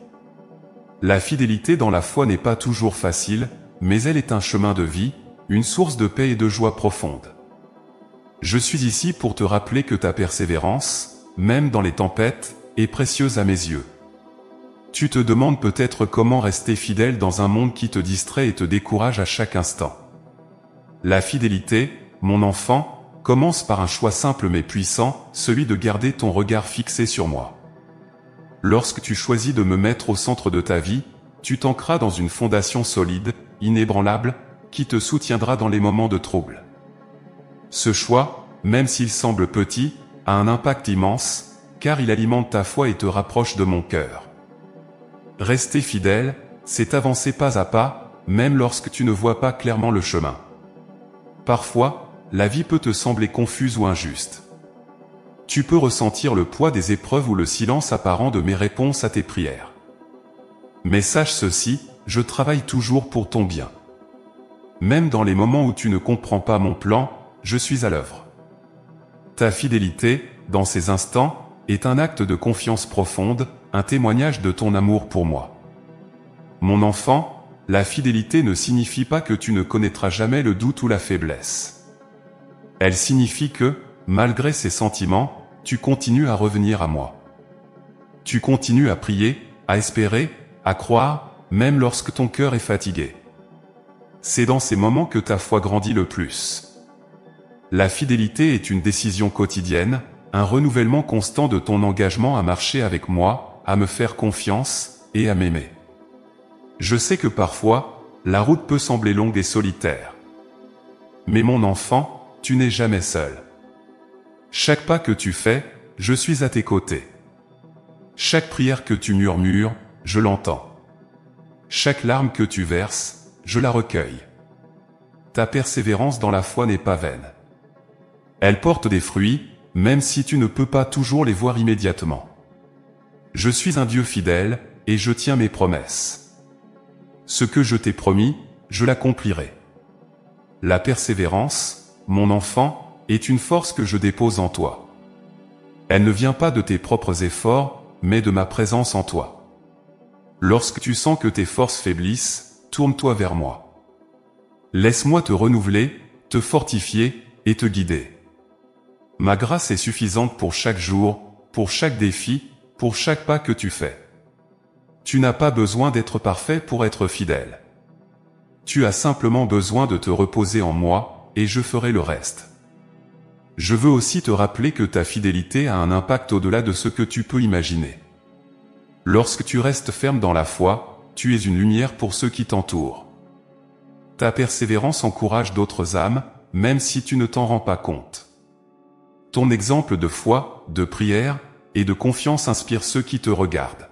La fidélité dans la foi n'est pas toujours facile, mais elle est un chemin de vie, une source de paix et de joie profonde. Je suis ici pour te rappeler que ta persévérance, même dans les tempêtes, est précieuse à mes yeux. Tu te demandes peut-être comment rester fidèle dans un monde qui te distrait et te décourage à chaque instant. La fidélité, mon enfant, commence par un choix simple mais puissant, celui de garder ton regard fixé sur moi. Lorsque tu choisis de me mettre au centre de ta vie, tu t'ancreras dans une fondation solide, inébranlable, qui te soutiendra dans les moments de trouble. Ce choix, même s'il semble petit, a un impact immense, car il alimente ta foi et te rapproche de mon cœur. Rester fidèle, c'est avancer pas à pas, même lorsque tu ne vois pas clairement le chemin. Parfois, la vie peut te sembler confuse ou injuste. Tu peux ressentir le poids des épreuves ou le silence apparent de mes réponses à tes prières. Mais sache ceci, je travaille toujours pour ton bien. Même dans les moments où tu ne comprends pas mon plan, je suis à l'œuvre. Ta fidélité, dans ces instants, est un acte de confiance profonde, un témoignage de ton amour pour moi. Mon enfant, la fidélité ne signifie pas que tu ne connaîtras jamais le doute ou la faiblesse. Elle signifie que, malgré ces sentiments, tu continues à revenir à moi. Tu continues à prier, à espérer, à croire, même lorsque ton cœur est fatigué. C'est dans ces moments que ta foi grandit le plus. La fidélité est une décision quotidienne, un renouvellement constant de ton engagement à marcher avec moi, à me faire confiance, et à m'aimer. Je sais que parfois, la route peut sembler longue et solitaire. Mais mon enfant, tu n'es jamais seul. Chaque pas que tu fais, je suis à tes côtés. Chaque prière que tu murmures, je l'entends. Chaque larme que tu verses, je la recueille. Ta persévérance dans la foi n'est pas vaine. Elle porte des fruits, même si tu ne peux pas toujours les voir immédiatement. Je suis un Dieu fidèle, et je tiens mes promesses. Ce que je t'ai promis, je l'accomplirai. La persévérance, mon enfant, est une force que je dépose en toi. Elle ne vient pas de tes propres efforts, mais de ma présence en toi. Lorsque tu sens que tes forces faiblissent, tourne-toi vers moi. Laisse-moi te renouveler, te fortifier, et te guider. Ma grâce est suffisante pour chaque jour, pour chaque défi, pour chaque pas que tu fais. Tu n'as pas besoin d'être parfait pour être fidèle. Tu as simplement besoin de te reposer en moi, et je ferai le reste. Je veux aussi te rappeler que ta fidélité a un impact au-delà de ce que tu peux imaginer. Lorsque tu restes ferme dans la foi, tu es une lumière pour ceux qui t'entourent. Ta persévérance encourage d'autres âmes, même si tu ne t'en rends pas compte. Ton exemple de foi, de prière et de confiance inspire ceux qui te regardent.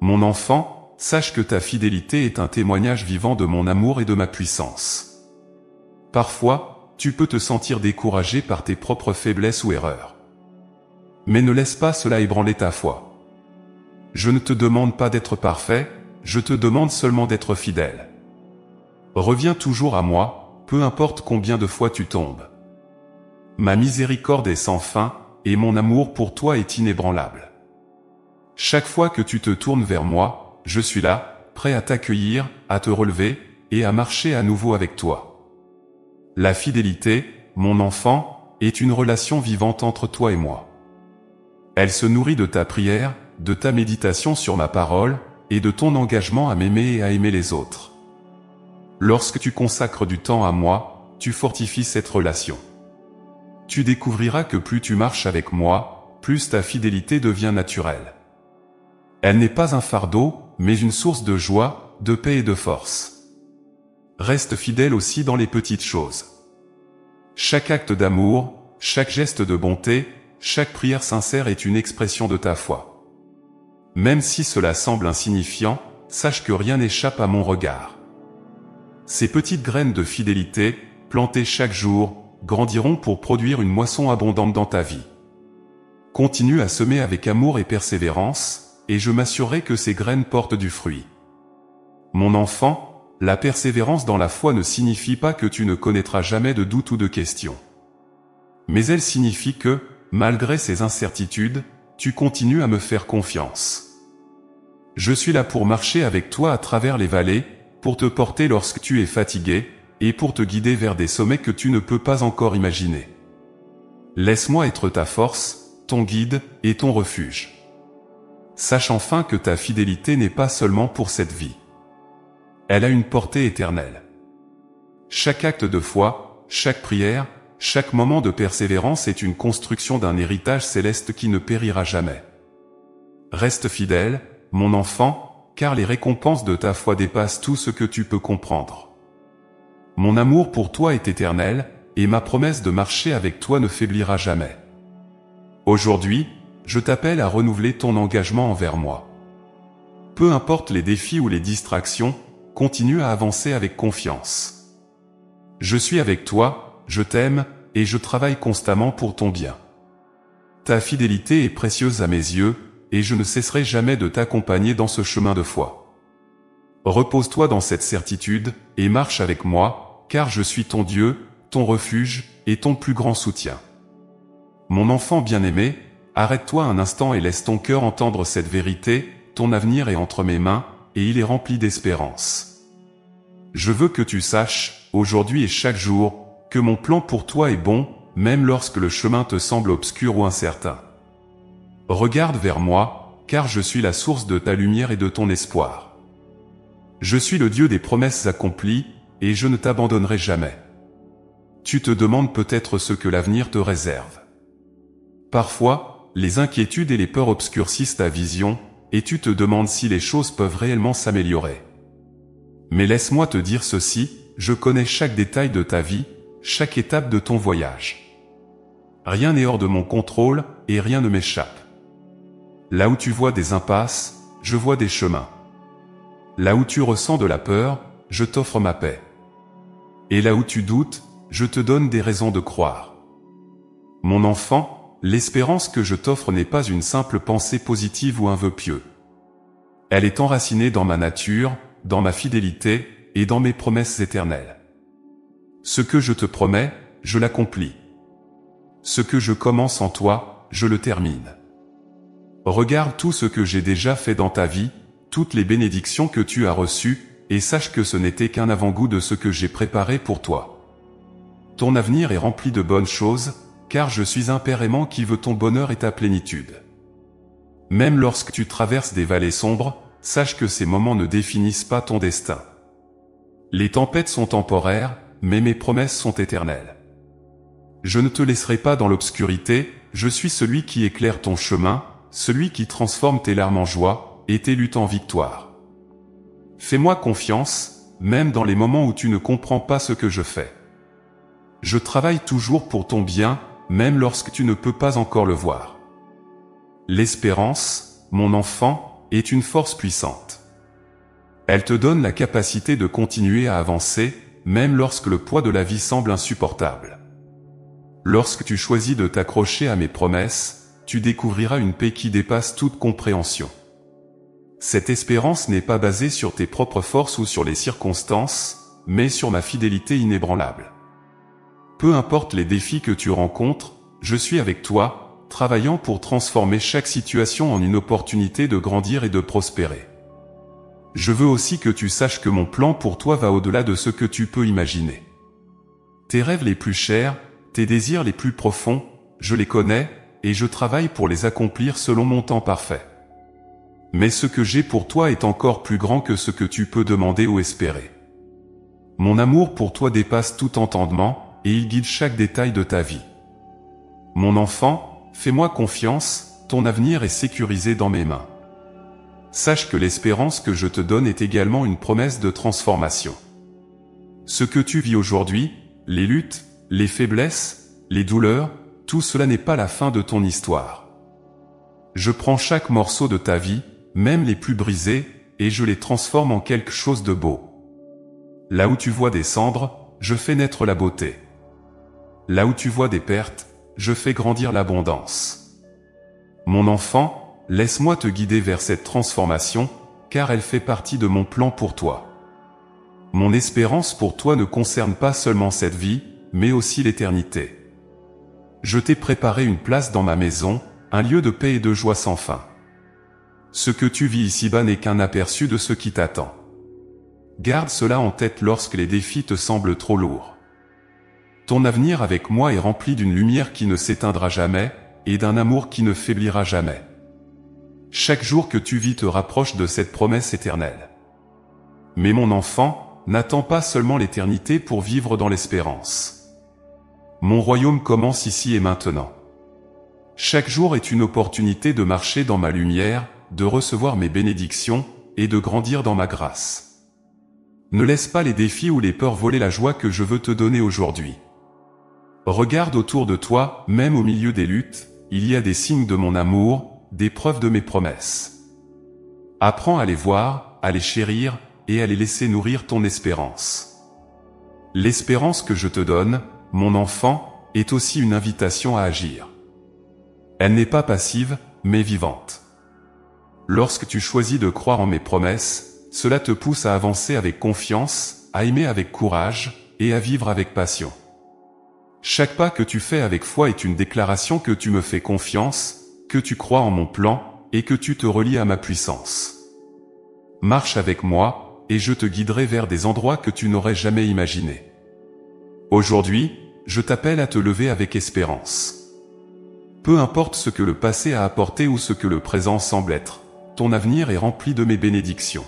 Mon enfant, sache que ta fidélité est un témoignage vivant de mon amour et de ma puissance. Parfois, tu peux te sentir découragé par tes propres faiblesses ou erreurs. Mais ne laisse pas cela ébranler ta foi. Je ne te demande pas d'être parfait, je te demande seulement d'être fidèle. Reviens toujours à moi, peu importe combien de fois tu tombes. Ma miséricorde est sans fin, et mon amour pour toi est inébranlable. Chaque fois que tu te tournes vers moi, je suis là, prêt à t'accueillir, à te relever, et à marcher à nouveau avec toi. La fidélité, mon enfant, est une relation vivante entre toi et moi. Elle se nourrit de ta prière, de ta méditation sur ma parole, et de ton engagement à m'aimer et à aimer les autres. Lorsque tu consacres du temps à moi, tu fortifies cette relation. Tu découvriras que plus tu marches avec moi, plus ta fidélité devient naturelle. Elle n'est pas un fardeau, mais une source de joie, de paix et de force. Reste fidèle aussi dans les petites choses. Chaque acte d'amour, chaque geste de bonté, chaque prière sincère est une expression de ta foi. Même si cela semble insignifiant, sache que rien n'échappe à mon regard. Ces petites graines de fidélité, plantées chaque jour, grandiront pour produire une moisson abondante dans ta vie. Continue à semer avec amour et persévérance, et je m'assurerai que ces graines portent du fruit. Mon enfant, la persévérance dans la foi ne signifie pas que tu ne connaîtras jamais de doute ou de questions. Mais elle signifie que, malgré ces incertitudes, tu continues à me faire confiance. Je suis là pour marcher avec toi à travers les vallées, pour te porter lorsque tu es fatigué, et pour te guider vers des sommets que tu ne peux pas encore imaginer. Laisse-moi être ta force, ton guide et ton refuge. Sache enfin que ta fidélité n'est pas seulement pour cette vie. Elle a une portée éternelle. Chaque acte de foi, chaque prière, chaque moment de persévérance est une construction d'un héritage céleste qui ne périra jamais. Reste fidèle, mon enfant, car les récompenses de ta foi dépassent tout ce que tu peux comprendre. Mon amour pour toi est éternel, et ma promesse de marcher avec toi ne faiblira jamais. Aujourd'hui, je t'appelle à renouveler ton engagement envers moi. Peu importe les défis ou les distractions, continue à avancer avec confiance. Je suis avec toi, je t'aime, et je travaille constamment pour ton bien. Ta fidélité est précieuse à mes yeux, et je ne cesserai jamais de t'accompagner dans ce chemin de foi. Repose-toi dans cette certitude, et marche avec moi, car je suis ton Dieu, ton refuge, et ton plus grand soutien. Mon enfant bien-aimé, arrête-toi un instant et laisse ton cœur entendre cette vérité, ton avenir est entre mes mains, et il est rempli d'espérance. Je veux que tu saches, aujourd'hui et chaque jour, que mon plan pour toi est bon, même lorsque le chemin te semble obscur ou incertain. Regarde vers moi, car je suis la source de ta lumière et de ton espoir. Je suis le Dieu des promesses accomplies, et je ne t'abandonnerai jamais. Tu te demandes peut-être ce que l'avenir te réserve. Parfois, les inquiétudes et les peurs obscurcissent ta vision, et tu te demandes si les choses peuvent réellement s'améliorer. Mais laisse-moi te dire ceci, je connais chaque détail de ta vie, chaque étape de ton voyage. Rien n'est hors de mon contrôle, et rien ne m'échappe. Là où tu vois des impasses, je vois des chemins. Là où tu ressens de la peur, je t'offre ma paix. Et là où tu doutes, je te donne des raisons de croire. Mon enfant, l'espérance que je t'offre n'est pas une simple pensée positive ou un vœu pieux. Elle est enracinée dans ma nature, dans ma fidélité, et dans mes promesses éternelles. Ce que je te promets, je l'accomplis. Ce que je commence en toi, je le termine. Regarde tout ce que j'ai déjà fait dans ta vie, toutes les bénédictions que tu as reçues, et sache que ce n'était qu'un avant-goût de ce que j'ai préparé pour toi. Ton avenir est rempli de bonnes choses, car je suis un Père aimant qui veut ton bonheur et ta plénitude. Même lorsque tu traverses des vallées sombres, sache que ces moments ne définissent pas ton destin. Les tempêtes sont temporaires, mais mes promesses sont éternelles. Je ne te laisserai pas dans l'obscurité, je suis celui qui éclaire ton chemin, celui qui transforme tes larmes en joie, et tes luttes en victoire. Fais-moi confiance, même dans les moments où tu ne comprends pas ce que je fais. Je travaille toujours pour ton bien, même lorsque tu ne peux pas encore le voir. L'espérance, mon enfant, est une force puissante. Elle te donne la capacité de continuer à avancer, même lorsque le poids de la vie semble insupportable. Lorsque tu choisis de t'accrocher à mes promesses, tu découvriras une paix qui dépasse toute compréhension. Cette espérance n'est pas basée sur tes propres forces ou sur les circonstances, mais sur ma fidélité inébranlable. Peu importe les défis que tu rencontres, je suis avec toi, travaillant pour transformer chaque situation en une opportunité de grandir et de prospérer. Je veux aussi que tu saches que mon plan pour toi va au-delà de ce que tu peux imaginer. Tes rêves les plus chers, tes désirs les plus profonds, je les connais, et je travaille pour les accomplir selon mon temps parfait. Mais ce que j'ai pour toi est encore plus grand que ce que tu peux demander ou espérer. Mon amour pour toi dépasse tout entendement, et il guide chaque détail de ta vie. Mon enfant, fais-moi confiance, ton avenir est sécurisé dans mes mains. Sache que l'espérance que je te donne est également une promesse de transformation. Ce que tu vis aujourd'hui, les luttes, les faiblesses, les douleurs, tout cela n'est pas la fin de ton histoire. Je prends chaque morceau de ta vie, même les plus brisés, et je les transforme en quelque chose de beau. Là où tu vois des cendres, je fais naître la beauté. Là où tu vois des pertes, je fais grandir l'abondance. Mon enfant, laisse-moi te guider vers cette transformation, car elle fait partie de mon plan pour toi. Mon espérance pour toi ne concerne pas seulement cette vie, mais aussi l'éternité. Je t'ai préparé une place dans ma maison, un lieu de paix et de joie sans fin. Ce que tu vis ici-bas n'est qu'un aperçu de ce qui t'attend. Garde cela en tête lorsque les défis te semblent trop lourds. Ton avenir avec moi est rempli d'une lumière qui ne s'éteindra jamais, et d'un amour qui ne faiblira jamais. Chaque jour que tu vis te rapproche de cette promesse éternelle. Mais mon enfant, n'attends pas seulement l'éternité pour vivre dans l'espérance. Mon royaume commence ici et maintenant. Chaque jour est une opportunité de marcher dans ma lumière, de recevoir mes bénédictions, et de grandir dans ma grâce. Ne laisse pas les défis ou les peurs voler la joie que je veux te donner aujourd'hui. Regarde autour de toi, même au milieu des luttes, il y a des signes de mon amour, des preuves de mes promesses. Apprends à les voir, à les chérir, et à les laisser nourrir ton espérance. L'espérance que je te donne, mon enfant, est aussi une invitation à agir. Elle n'est pas passive, mais vivante. Lorsque tu choisis de croire en mes promesses, cela te pousse à avancer avec confiance, à aimer avec courage, et à vivre avec passion. Chaque pas que tu fais avec foi est une déclaration que tu me fais confiance, que tu crois en mon plan, et que tu te relis à ma puissance. marche avec moi, et je te guiderai vers des endroits que tu n'aurais jamais imaginés. Aujourd'hui, je t'appelle à te lever avec espérance. Peu importe ce que le passé a apporté ou ce que le présent semble être, ton avenir est rempli de mes bénédictions.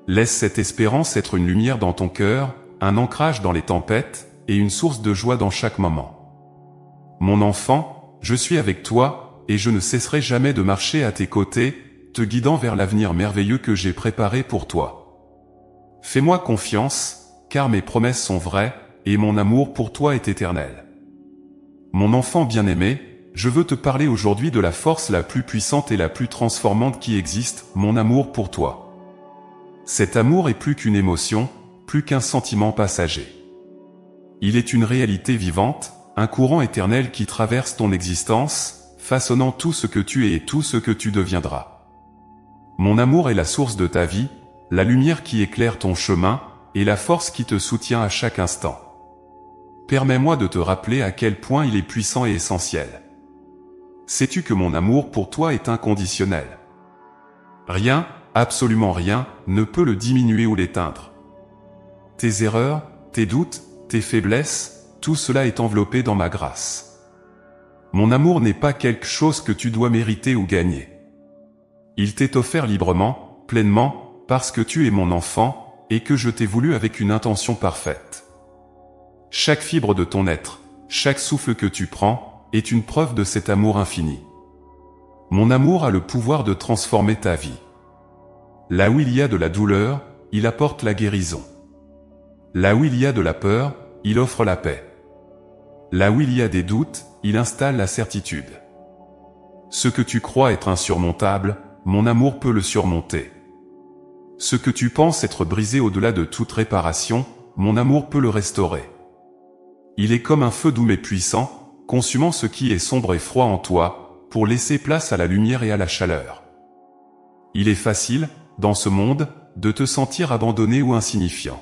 Laisse cette espérance être une lumière dans ton cœur, un ancrage dans les tempêtes, et une source de joie dans chaque moment. Mon enfant, je suis avec toi, et je ne cesserai jamais de marcher à tes côtés, te guidant vers l'avenir merveilleux que j'ai préparé pour toi. Fais-moi confiance, car mes promesses sont vraies, et mon amour pour toi est éternel. Mon enfant bien-aimé, je veux te parler aujourd'hui de la force la plus puissante et la plus transformante qui existe, mon amour pour toi. Cet amour est plus qu'une émotion, plus qu'un sentiment passager. Il est une réalité vivante, un courant éternel qui traverse ton existence, façonnant tout ce que tu es et tout ce que tu deviendras. Mon amour est la source de ta vie, la lumière qui éclaire ton chemin, et la force qui te soutient à chaque instant. Permets-moi de te rappeler à quel point il est puissant et essentiel. Sais-tu que mon amour pour toi est inconditionnel? Rien, absolument rien, ne peut le diminuer ou l'éteindre. Tes erreurs, tes doutes, tes faiblesses, tout cela est enveloppé dans ma grâce. Mon amour n'est pas quelque chose que tu dois mériter ou gagner. Il t'est offert librement, pleinement, parce que tu es mon enfant, et que je t'ai voulu avec une intention parfaite. Chaque fibre de ton être, chaque souffle que tu prends, est une preuve de cet amour infini. Mon amour a le pouvoir de transformer ta vie. Là où il y a de la douleur, il apporte la guérison. Là où il y a de la peur, il offre la paix. Là où il y a des doutes, il installe la certitude. Ce que tu crois être insurmontable, mon amour peut le surmonter. Ce que tu penses être brisé au-delà de toute réparation, mon amour peut le restaurer. Il est comme un feu doux mais puissant, consumant ce qui est sombre et froid en toi, pour laisser place à la lumière et à la chaleur. Il est facile, dans ce monde, de te sentir abandonné ou insignifiant.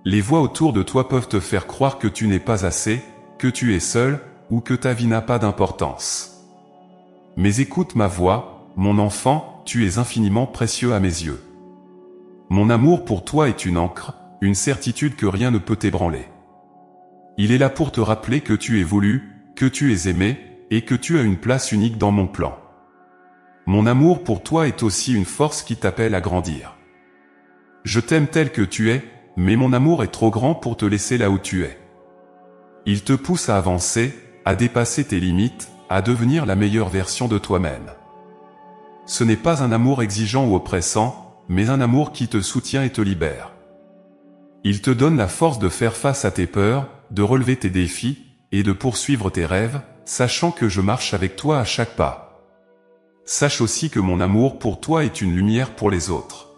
Les voix autour de toi peuvent te faire croire que tu n'es pas assez, que tu es seul, ou que ta vie n'a pas d'importance. Mais écoute ma voix, mon enfant, tu es infiniment précieux à mes yeux. Mon amour pour toi est une ancre, une certitude que rien ne peut ébranler. Il est là pour te rappeler que tu es voulu, que tu es aimé, et que tu as une place unique dans mon plan. Mon amour pour toi est aussi une force qui t'appelle à grandir. Je t'aime tel que tu es, mais mon amour est trop grand pour te laisser là où tu es. Il te pousse à avancer, à dépasser tes limites, à devenir la meilleure version de toi-même. Ce n'est pas un amour exigeant ou oppressant, mais un amour qui te soutient et te libère. Il te donne la force de faire face à tes peurs, de relever tes défis, et de poursuivre tes rêves, sachant que je marche avec toi à chaque pas. Sache aussi que mon amour pour toi est une lumière pour les autres.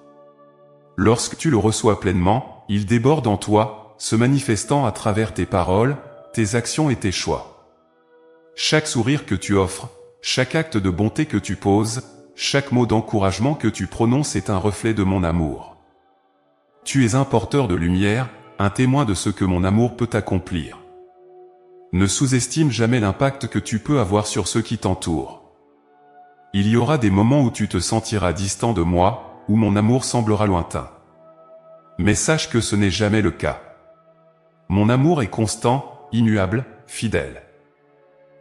Lorsque tu le reçois pleinement, il déborde en toi, se manifestant à travers tes paroles, tes actions et tes choix. Chaque sourire que tu offres, chaque acte de bonté que tu poses, chaque mot d'encouragement que tu prononces est un reflet de mon amour. Tu es un porteur de lumière, un témoin de ce que mon amour peut accomplir. Ne sous-estime jamais l'impact que tu peux avoir sur ceux qui t'entourent. Il y aura des moments où tu te sentiras distant de moi, où mon amour semblera lointain. Mais sache que ce n'est jamais le cas. Mon amour est constant, immuable, fidèle.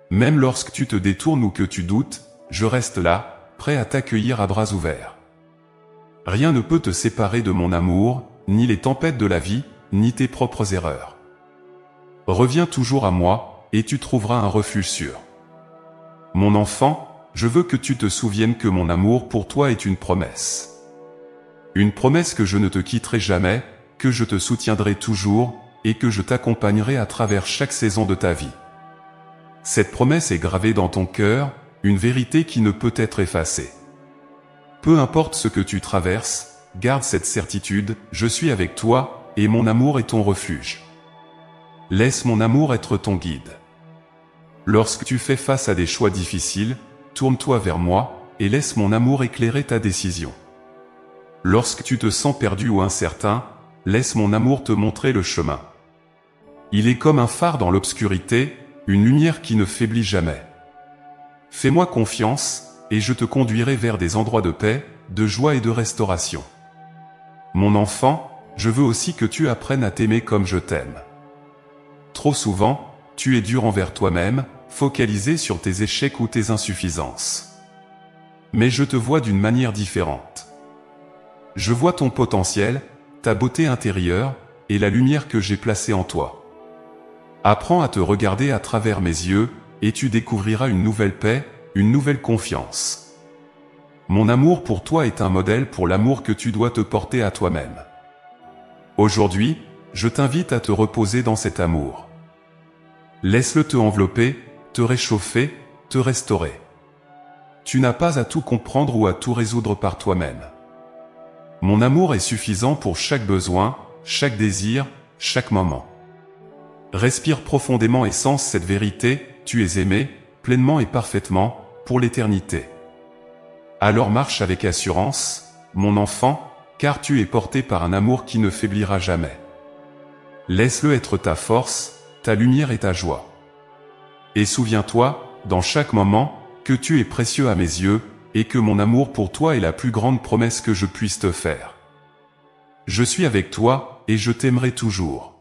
Même lorsque tu te détournes ou que tu doutes, je reste là, prêt à t'accueillir à bras ouverts. Rien ne peut te séparer de mon amour, ni les tempêtes de la vie, ni tes propres erreurs. Reviens toujours à moi, et tu trouveras un refuge sûr. Mon enfant, je veux que tu te souviennes que mon amour pour toi est une promesse. Une promesse que je ne te quitterai jamais, que je te soutiendrai toujours, et que je t'accompagnerai à travers chaque saison de ta vie. Cette promesse est gravée dans ton cœur, une vérité qui ne peut être effacée. Peu importe ce que tu traverses, garde cette certitude, je suis avec toi, et mon amour est ton refuge. Laisse mon amour être ton guide. Lorsque tu fais face à des choix difficiles, tourne-toi vers moi, et laisse mon amour éclairer ta décision. Lorsque tu te sens perdu ou incertain, laisse mon amour te montrer le chemin. Il est comme un phare dans l'obscurité, une lumière qui ne faiblit jamais. Fais-moi confiance, et je te conduirai vers des endroits de paix, de joie et de restauration. Mon enfant, je veux aussi que tu apprennes à t'aimer comme je t'aime. Trop souvent, tu es dur envers toi-même, focalisé sur tes échecs ou tes insuffisances. Mais je te vois d'une manière différente. Je vois ton potentiel, ta beauté intérieure, et la lumière que j'ai placée en toi. Apprends à te regarder à travers mes yeux, et tu découvriras une nouvelle paix, une nouvelle confiance. Mon amour pour toi est un modèle pour l'amour que tu dois te porter à toi-même. Aujourd'hui, je t'invite à te reposer dans cet amour. Laisse-le te envelopper, te réchauffer, te restaurer. Tu n'as pas à tout comprendre ou à tout résoudre par toi-même. Mon amour est suffisant pour chaque besoin, chaque désir, chaque moment. Respire profondément et sens cette vérité, tu es aimé, pleinement et parfaitement, pour l'éternité. Alors marche avec assurance, mon enfant, car tu es porté par un amour qui ne faiblira jamais. Laisse-le être ta force, ta lumière et ta joie. Et souviens-toi, dans chaque moment, que tu es précieux à mes yeux, et que mon amour pour toi est la plus grande promesse que je puisse te faire. Je suis avec toi, et je t'aimerai toujours.